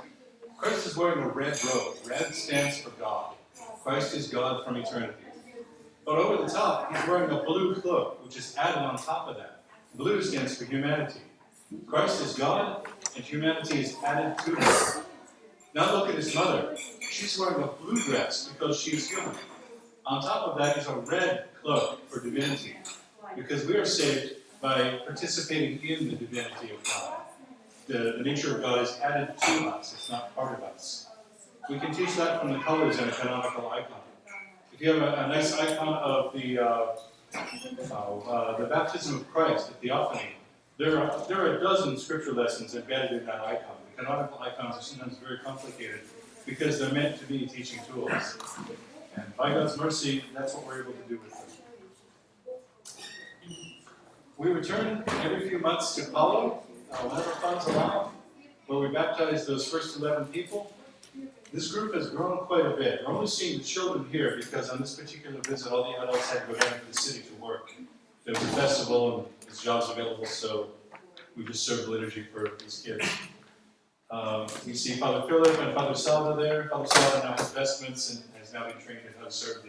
Christ is wearing a red robe. Red stands for God. Christ is God from eternity. But over the top, he's wearing a blue cloak, which is added on top of that. Blue stands for humanity. Christ is God, and humanity is added to him. Now look at his mother. She's wearing a blue dress because she's human. On top of that is a red cloak for divinity, because we are saved by participating in the divinity of God. The nature of God is added to us. It's not part of us. We can teach that from the colors in a canonical icon. If you have a nice icon of the baptism of Christ, the theophany, there are a dozen scripture lessons embedded in that icon. The canonical icons are sometimes very complicated because they're meant to be teaching tools. And by God's mercy, that's what we're able to do with them. We return every few months to Palo, whenever funds allow, where we baptize those first 11 people. This group has grown quite a bit. We're only seeing the children here because on this particular visit, all the adults had to go down to the city to work. There was a festival and there's jobs available, so we just served liturgy for these kids. We see Father Philip and Father Salva there. Father Salva now has vestments and has now been trained in how to serve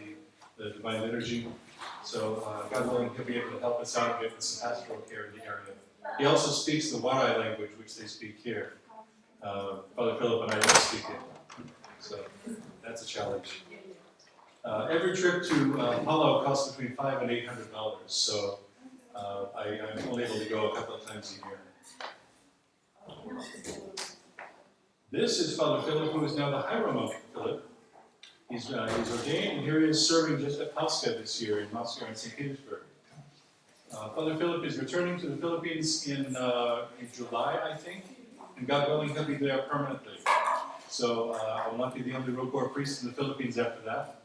the Divine Liturgy. So God willing, he'll be able to help us out a bit with some pastoral care in the area. He also speaks the Warai language, which they speak here. Father Philip and I don't speak it, so that's a challenge. Every trip to Palau costs between $500 and $800, so I'm only able to go a couple of times a year. This is Father Philip, who is now the Hieromonk Philip. He's ordained, and here he is serving just at Pascha this year in Moscow and St. Petersburg. Father Philip is returning to the Philippines in July, I think, and God willing, he'll be there permanently. So I won't be the only Rokor priest in the Philippines after that.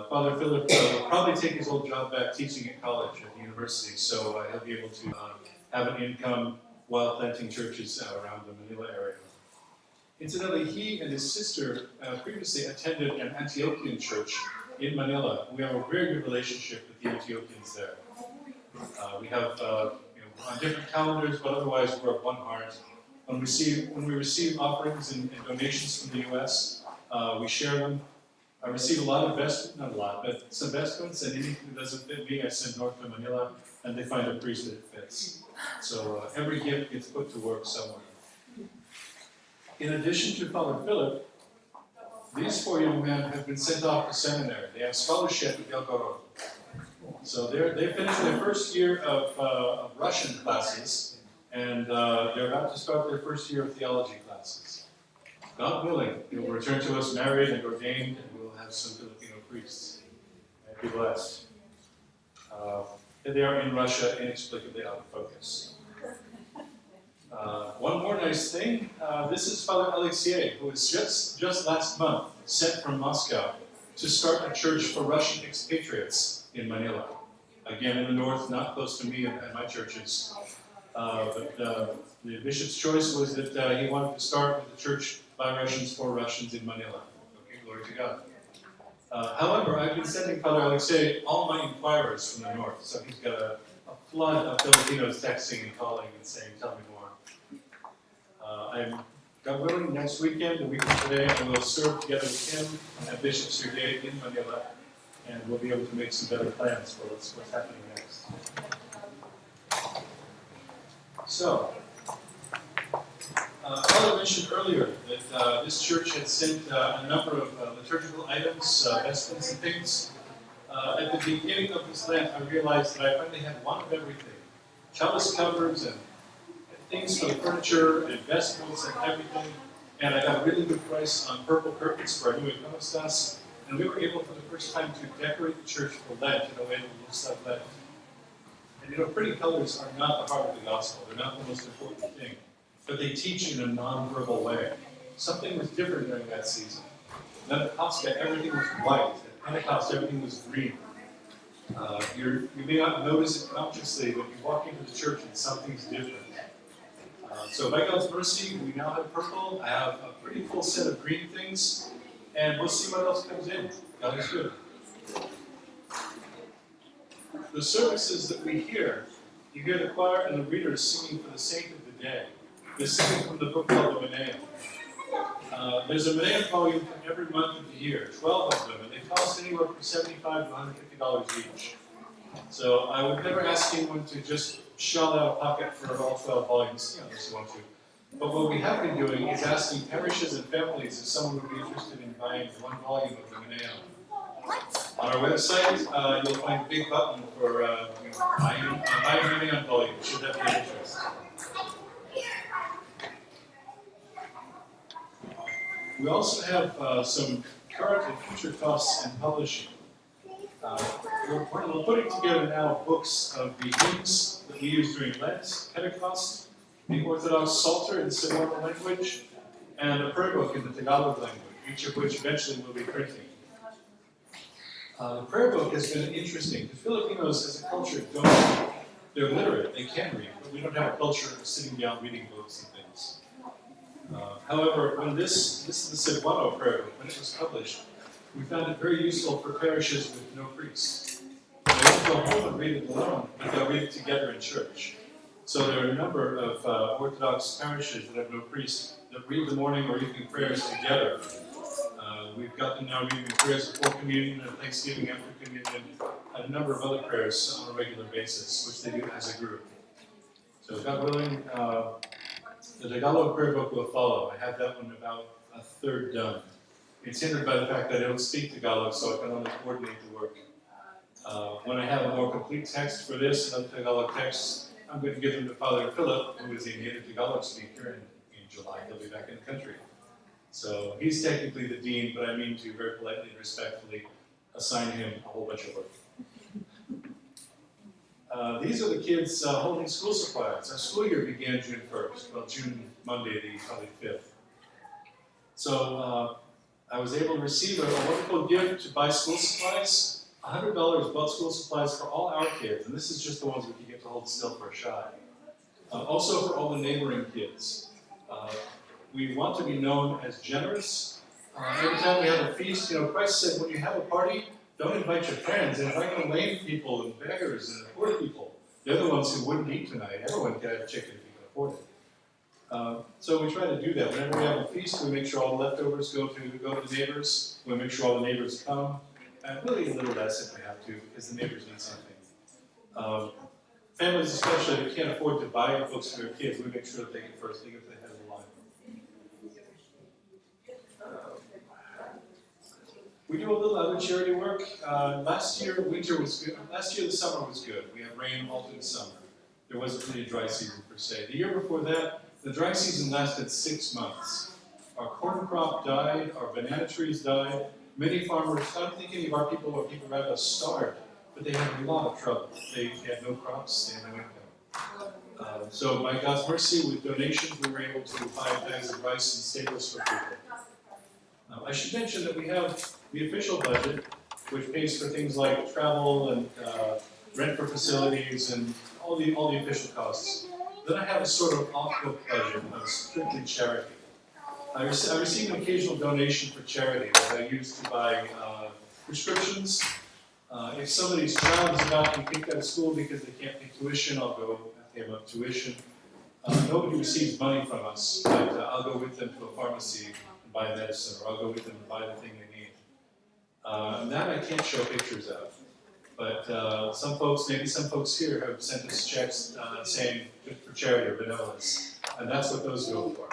Father Philip will probably take his old job back teaching at college, at the university, so he'll be able to have an income while planting churches around the Manila area. Incidentally, he and his sister previously attended an Antiochian church in Manila. We have a very good relationship with the Antiochians there. We have on different calendars, but otherwise we're of one heart. When we receive offerings and donations from the U.S., we share them. I receive a lot of vestments, not a lot, but some vestments, and anything that doesn't fit me, I send north to Manila, and they find a priest that it fits. So every gift gets put to work somewhere. In addition to Father Philip, these 4 young men have been sent off to seminary. They have scholarship at Belgorod. So they finished their first year of Russian classes, and they're about to start their first year of theology classes. God willing, they will return to us married and ordained, and we'll have some Filipino priests. May be blessed. They are in Russia, inexplicably out of focus. One more nice thing, this is Father Alexei, who was just last month sent from Moscow to start a church for Russian expatriates in Manila. Again, in the north, not close to me and my churches. But the bishop's choice was that he wanted to start with a church by Russians for Russians in Manila. Okay, glory to God. However, I've been sending Father Alexei all my inquirers from the north, so he's got a flood of Filipinos texting and calling and saying, tell me more. God willing, next weekend, the week from today, I will serve together with him at Bishop Sergei in Manila, and we'll be able to make some better plans for what's happening next. So, Father mentioned earlier that this church had sent a number of liturgical items, vestments and things. At the beginning of this Lent, I realized that I finally had one of everything. Chalice covers and things for the furniture, and vestments and everything. And I got a really good price on purple curtains for our new iconostas. And we were able for the first time to decorate the church for Lent in a way that looks like Lent. And pretty colors are not the heart of the gospel. They're not the most important thing. But they teach in a non-verbal way. Something was different during that season. Then at Pascha, everything was white. At Pentecost, everything was green. You may not notice it consciously, but you walk into the church and something's different. So by God's mercy, we now have purple. I have a pretty full set of green things, and we'll see what else comes in. God is good. The services that we hear, you hear the choir and the readers singing for the saint of the day. They're singing from the book called the Maneum. There's a Maneum volume for every month of the year, 12 of them, and they cost anywhere from $75 to $150 each. So I would never ask anyone to just shell out a pocket for all 12 volumes, unless you want to. But what we have been doing is asking parishes and families if someone would be interested in buying one volume of the Maneum. On our website, you'll find a big button for buying Maneum volume. Should that be of interest. We also have some current and future costs in publishing. We're putting together now books of the hymns that we use during Lent, Pentecost, the Orthodox Psalter in the Siluoan language, and a prayer book in the Tagalog language, each of which eventually will be printing. The prayer book has been interesting. The Filipinos as a culture they're literate, they can read, but we don't have a culture of sitting down reading books and things. However, when this is the Siluoan prayer book, when it was published, we found it very useful for parishes with no priest. They won't go home and read it alone, but they'll read it together in church. So there are a number of Orthodox parishes that have no priest that read the morning or evening prayers together. We've got them now reading prayers before communion and Thanksgiving after communion, and a number of other prayers on a regular basis, which they do as a group. So God willing, the Tagalog prayer book will follow. I have that one about a third done. It's hindered by the fact that I don't speak Tagalog, so I can only coordinate the work. When I have a more complete text for this and other Tagalog texts, I'm going to give them to Father Philip, who is a native Tagalog speaker, in July. He'll be back in the country. So he's technically the dean, but I mean to very politely and respectfully assign him a whole bunch of work. These are the kids holding school supplies. Our school year began June 1st, well, Monday the 25th. So I was able to receive a wonderful gift to buy school supplies. $100 bought school supplies for all our kids, and this is just the ones we can get to hold still for a shot. Also for all the neighboring kids. We want to be known as generous. Every time we have a feast, Christ said, when you have a party, don't invite your friends, invite the lame people and beggars and poor people. They're the ones who wouldn't eat tonight. Everyone can have chicken if you can afford it. So we try to do that. Whenever we have a feast, we make sure all the leftovers go to the neighbors. We make sure all the neighbors come. And really a little less if we have to, because the neighbors need something. Families especially that can't afford to buy books for their kids, we make sure that they get first. They get to the head of the line. We do a little other charity work. Last year, winter was good. Last year, the summer was good. We had rain all through the summer. There wasn't really a dry season per se. The year before that, the dry season lasted 6 months. Our corn crop died, our banana trees died. Many farmers, I don't think any of our people or people around us starved, but they had a lot of trouble. They had no crops, they had no income. So by God's mercy, with donations, we were able to buy bags of rice and staples for people. I should mention that we have the official budget, which pays for things like travel and rent for facilities and all the official costs. Then I have a sort of off-book budget of strictly charity. I receive an occasional donation for charity that I use to buy prescriptions. If somebody's child is about to be kicked out of school because they can't pay tuition, I'll go pay them up tuition. Nobody receives money from us, but I'll go with them to a pharmacy and buy medicine, or I'll go with them and buy the thing they need. And that I can't show pictures of. But maybe some folks here have sent us checks saying just for charity or benevolence, and that's what those go for.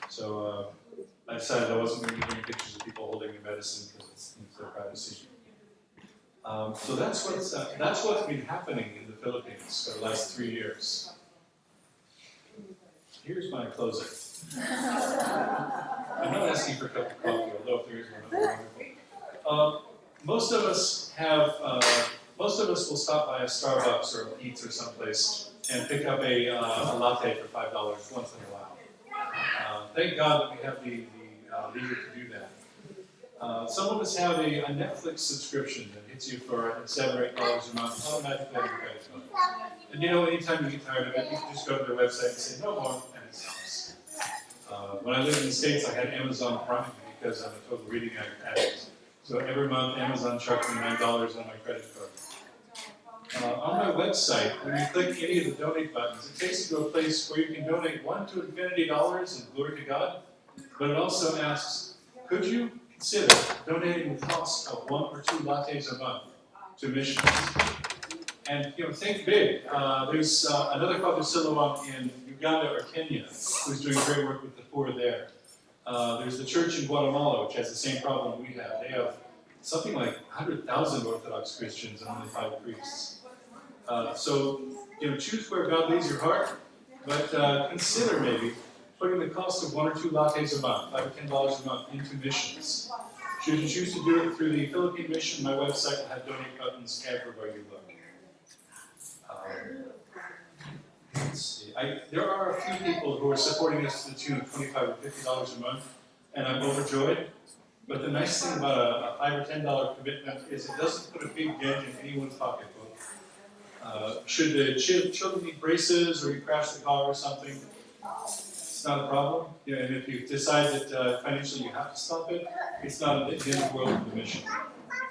So I decided I wasn't going to be doing pictures of people holding their medicine because it's their privacy. So that's what's been happening in the Philippines for the last 3 years. Here's my closer. I'm not asking for a cup of coffee, although if there is one, that'd be wonderful. Most of us will stop by a Starbucks or a Pete's or someplace and pick up a latte for $5 once in a while. Thank God that we have the leisure to do that. Some of us have a Netflix subscription that hits you for $7 or $8 a month, automatically on your credit card. And anytime you get tired of it, you can just go to their website and say, no more, and it stops. When I lived in the States, I had Amazon Prime because I'm a total reading addict. So every month, Amazon charged me $9 on my credit card. On my website, when you click any of the donate buttons, it takes you to a place where you can donate $1 to infinity and glory to God. But it also asks, could you consider donating the cost of 1 or 2 lattes a month to missions? And think big. There's another Father Siluoan in Uganda or Kenya who's doing great work with the poor there. There's the church in Guatemala, which has the same problem we have. They have something like 100,000 Orthodox Christians and only 5 priests. So choose where God leads your heart, but consider maybe putting the cost of 1 or 2 lattes a month, $5 or $10 a month, into missions. Should you choose to do it through the Philippine mission, my website will have donate buttons everywhere you look. Let's see. There are a few people who are supporting us to the tune of $25 or $50 a month, and I'm overjoyed. But the nice thing about a $5 or $10 commitment is it doesn't put a big dent in anyone's pocketbook. Should the children need braces or you crash the car or something, it's not a problem. Yeah, and if you decide that financially you have to stop it, it's not the end of the world of the mission.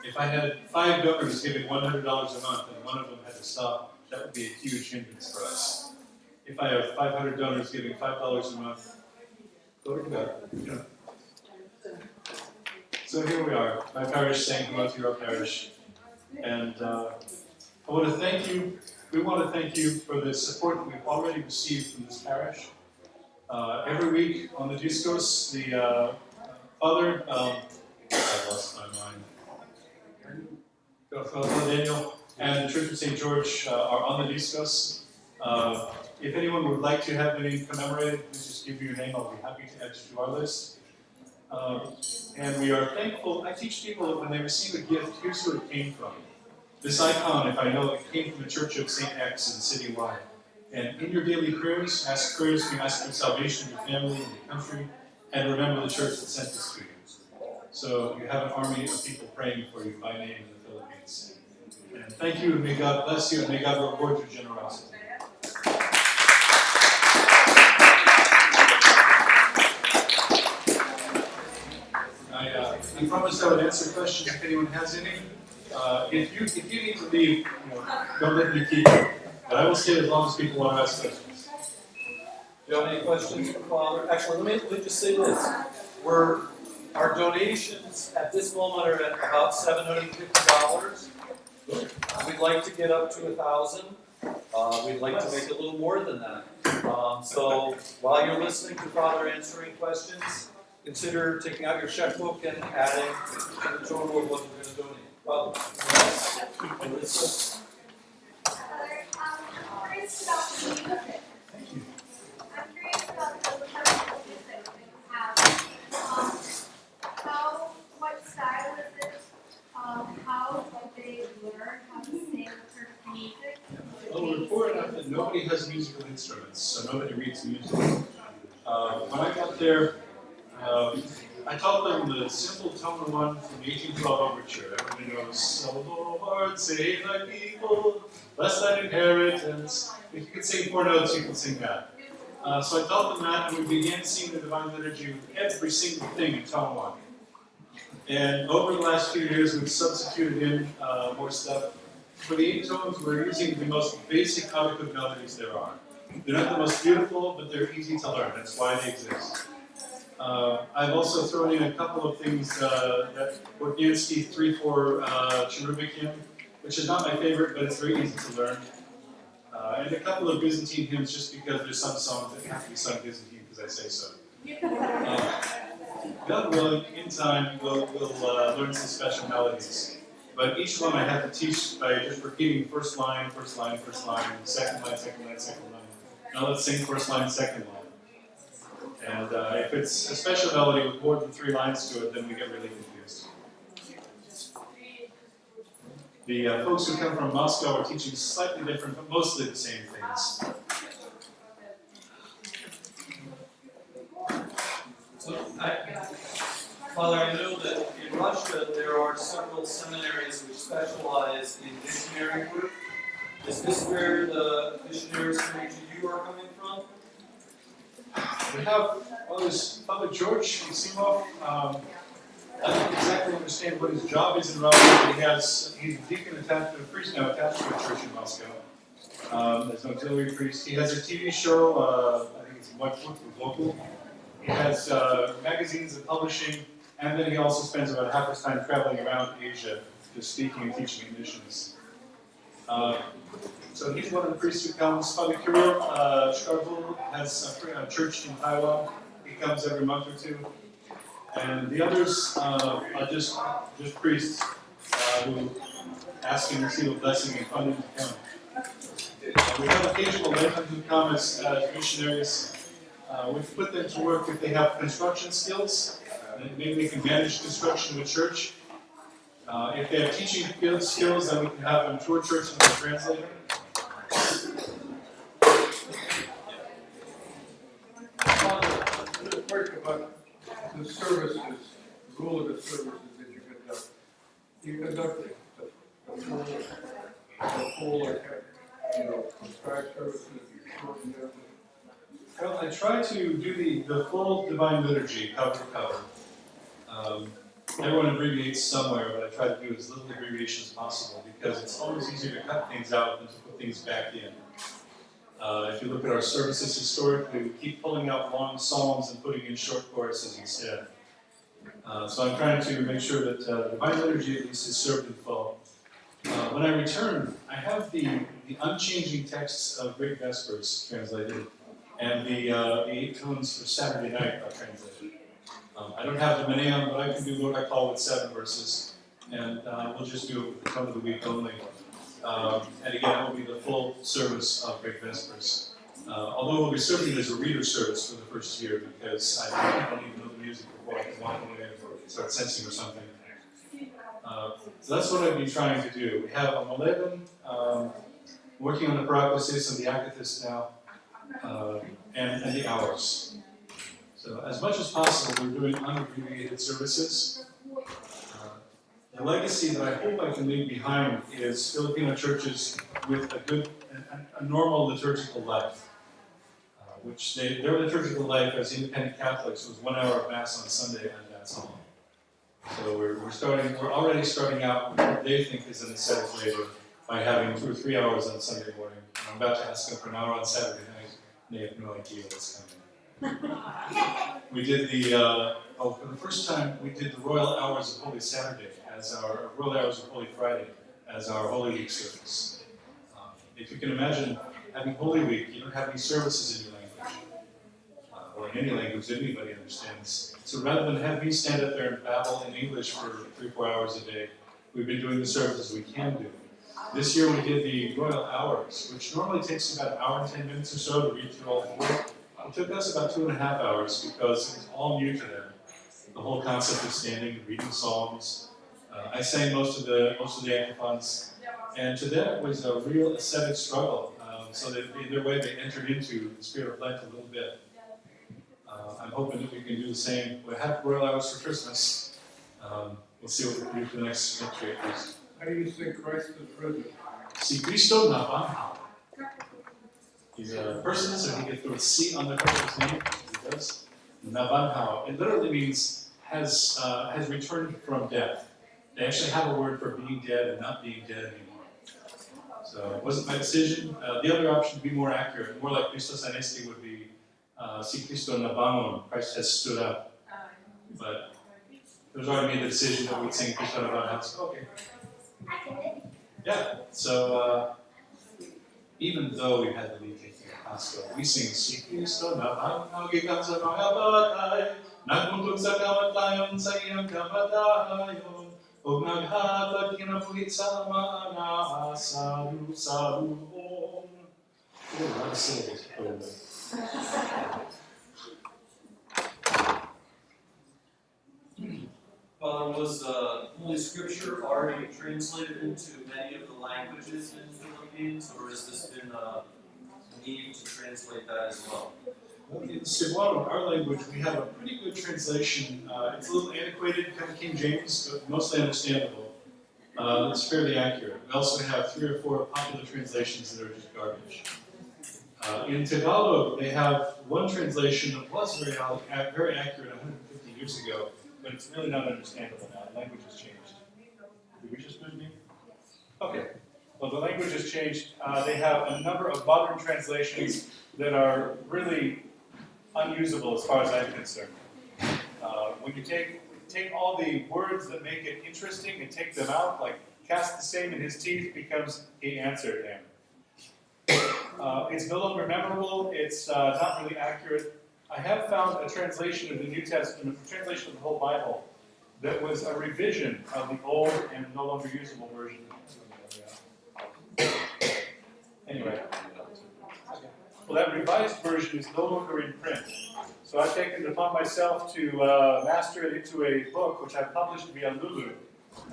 If I had 5 donors giving $100 a month and one of them had to stop, that would be a huge hindrance for us. If I have 500 donors giving $5 a month, glory to God. Yeah. So here we are, my parish saying hello to your parish. And I want to thank you. We want to thank you for the support that we've already received from this parish. Every week on the Discos, the Father, I lost my mind. Father Daniel and the Church of St. George are on the Discos. If anyone would like to have their name commemorated, please just give me your name. I'll be happy to add you to our list. And we are thankful. I teach people that when they receive a gift, here's where it came from. This icon, if I know, it came from the Church of St. X in Siluoan. And in your daily prayers, ask prayers to ask for salvation in your family, in your country, and remember the church that sent this to you. So you have an army of people praying for you by name in the Philippines. And thank you, and may God bless you, and may God reward your generosity. I promised I would answer questions if anyone has any. If you need to leave, don't let me keep you. But I will stay as long as people want to ask questions. Do you have any questions for Father? Actually, let me just say this. Our donations at this moment are at about $750. We'd like to get up to 1,000. We'd like to make a little more than that. So while you're listening to Father answering questions, consider taking out your checkbook and adding to the total of what we're going to donate. Father, Melissa? I'm curious about the music. I'm curious about the type of music that you have. What style is it? How do they learn how to sing certain music? Well, we're poor enough that nobody has musical instruments, so nobody reads music. When I got there, I taught them the simple tone one from the 1812 overture. Everybody knows, "O Lord, save thy people, bless thine inheritance." If you can sing 4 notes, you can sing that. So I taught them that, and we began singing the Divine Liturgy with every single thing in tone 1. And over the last few years, we've substituted in more stuff. For the 8 tones, we're using the most basic Habakkuk melodies there are. They're not the most beautiful, but they're easy to learn. That's why they exist. I've also thrown in a couple of things that Orthodox 3/4 cherubic hymn, which is not my favorite, but it's very easy to learn. And a couple of Byzantine hymns, just because there's some songs that have to be sung Byzantine because I say so. God willing, in time, we'll learn some special melodies. But each one I have to teach by just repeating first line, first line, first line, second line, second line, second line. Now let's sing first line, second line. And if it's a special melody with more than 3 lines to it, then we get really confused. The folks who come from Moscow are teaching slightly different, but mostly the same things. So, Father, I know that in Russia there are several seminaries which specialize in missionary work. Is this where the missionaries coming to you are coming from? We have Father George Simov. I don't exactly understand what his job is in Russia, but he's a deacon attached to a priest now attached to a church in Moscow. As an auxiliary priest. He has a TV show, I think it's What Local. He has magazines and publishing, and then he also spends about half his time traveling around Asia, just speaking and teaching in missions. So he's one of the priests who comes. Father Kirill Shkarbul has a church in Taiwan. He comes every month or 2. And the others are just priests who ask and receive a blessing and funding to come. We have occasional laymen who come as missionaries. We've put them to work if they have construction skills. Maybe they can manage construction of a church. If they have teaching skills, then we can have them tour church and a translator. About the services, the rule of the services that you conduct. You conduct the full, track services, you shorten them. Well, I try to do the full Divine Liturgy cover to cover. Everyone abbreviates somewhere, but I try to do as little abbreviation as possible because it's always easier to cut things out than to put things back in. If you look at our services historically, we keep pulling out long psalms and putting in short choruses instead. So I'm trying to make sure that Divine Liturgy at least is served in full. When I return, I have the unchanging texts of Great Vespers translated, and the 8 tunes for Saturday night are translated. I don't have the Maneon, but I can do what I call with 7 verses, and we'll just do it with the tone of the week only. And again, it will be the full service of Great Vespers. Although we'll be serving it as a reader service for the first year, because I think people need to know the music before I can walk away and start sensing or something. So that's what I've been trying to do. We have a Moleben, working on the Paraclesis and the Akathist now, and the hours. So as much as possible, we're doing unabbreviated services. The legacy that I hope I can leave behind is Filipino churches with a normal liturgical life, which their liturgical life as independent Catholics was 1 hour of Mass on Sunday and that's all. So we're already starting out with what they think is an ascetic labor by having 2 or 3 hours on Sunday morning. And I'm about to ask them for an hour on Saturday night, and they have no idea what's coming. We did for the first time, we did the Royal Hours of Holy Saturday as our Royal Hours of Holy Friday as our Holy Week service. If you can imagine having Holy Week, you don't have any services in your language, or in any language that anybody understands. So rather than have me stand up there and babble in English for 3 or 4 hours a day, we've been doing the services we can do. This year we did the Royal Hours, which normally takes about 1 hour and 10 minutes or so to read through all 4. It took us about 2.5 hours because it was all new to them. The whole concept of standing, reading psalms. I sang most of the antiphons, and to them it was a real ascetic struggle. So that in their way they entered into the spirit of Lent a little bit. I'm hoping that we can do the same. We'll have Royal Hours for Christmas. We'll see what we can do for the next 3 years. How do you say Christ is risen? Si Cristo nabanhaw. He's a person, so he gets the C on the front of his name. He does. Nabanhaw. It literally means has returned from death. They actually have a word for being dead and not being dead anymore. So it wasn't my decision. The other option would be more accurate. More like Christos Anesti would be Si Cristo nabangon. Christ has stood up. But it was already made the decision that we'd sing Cristo nabangon. So, okay. Yeah. So even though we had the lead taking a hospital, we sing Si Cristo nabangon gikan sa mga batay, nagmuntog sa kamatayon sa iyang kamatayon. Og naghatag kinabuhit sa mga salusaluhon. A lot of syllables. Father, was Holy Scripture already translated into many of the languages in the Philippines, or has this been a need to translate that as well? In Siluoan, our language, we have a pretty good translation. It's a little antiquated, kind of King James, but mostly understandable. It's fairly accurate. We also have 3 or 4 popular translations that are just garbage. In Tagalog, they have one translation that was very accurate 150 years ago, but it's really not understandable now. The language has changed. Did we just move me? Okay. Well, the language has changed. They have a number of modern translations that are really unusable as far as I'm concerned. When you take all the words that make it interesting and take them out, like cast the same in his teeth becomes he answered him. It's no longer memorable, it's not really accurate. I have found a translation of the New Testament, a translation of the whole Bible, that was a revision of the old and no longer usable version. Anyway. Well, that revised version is no longer in print. So I've taken it upon myself to master it into a book, which I've published via Lulu.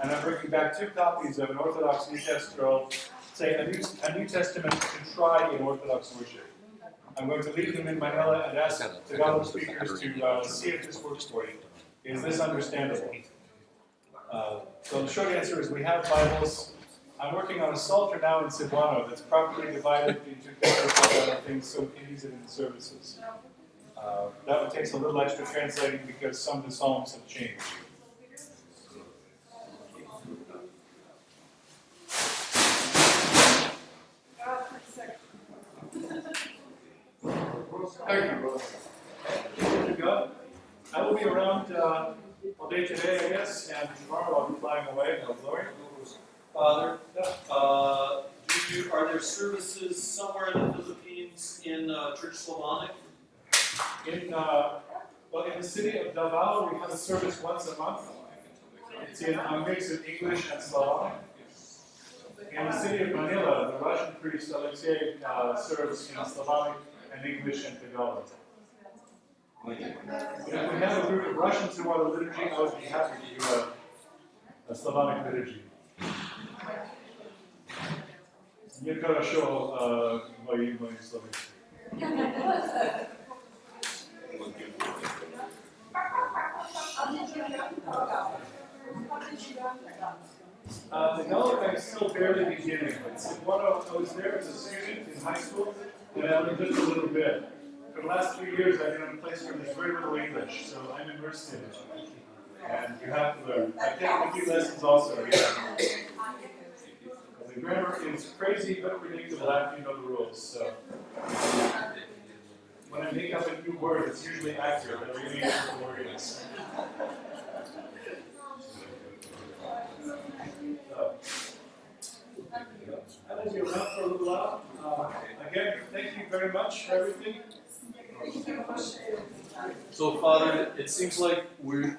And I'm bringing back 2 copies of an Orthodox New Testament, say a New Testament to try in Orthodox worship. I'm going to leave them in Manila and ask Tagalog speakers to see if this works for you. Is this understandable? So the short answer is we have Bibles. I'm working on a Psalter now in Siluoan that's properly divided into different things so we can use it in the services. That one takes a little extra translating because some of the Psalms have changed. Thank you, brother. Thank you, God. I will be around all day today, I guess, and tomorrow I'll be flying away. No glory. Father, are there services somewhere in the Philippines in Church Slavonic? In the city of Davao, we have a service once a month. It's in a mix of English and Slavonic. In the city of Manila, the Russian priest Alexei serves in Slavonic and English and Tagalog. If we have a group of Russians who want a liturgy, I would be happy to do a Slavonic liturgy. Nie хорошо мои словечки. Tagalog, I'm still barely beginning. I was there as a student in high school, and I learned just a little bit. For the last 3 years, I've been in a place where there's very little English, so I'm immersed in it. And you have to learn. I take a few lessons also, yeah. The grammar is crazy but predictable after you know the rules, so. When I make up a new word, it's usually accurate, but I really know what the word is. I will be around for a little while. Again, thank you very much for everything. So, Father, it seems like we're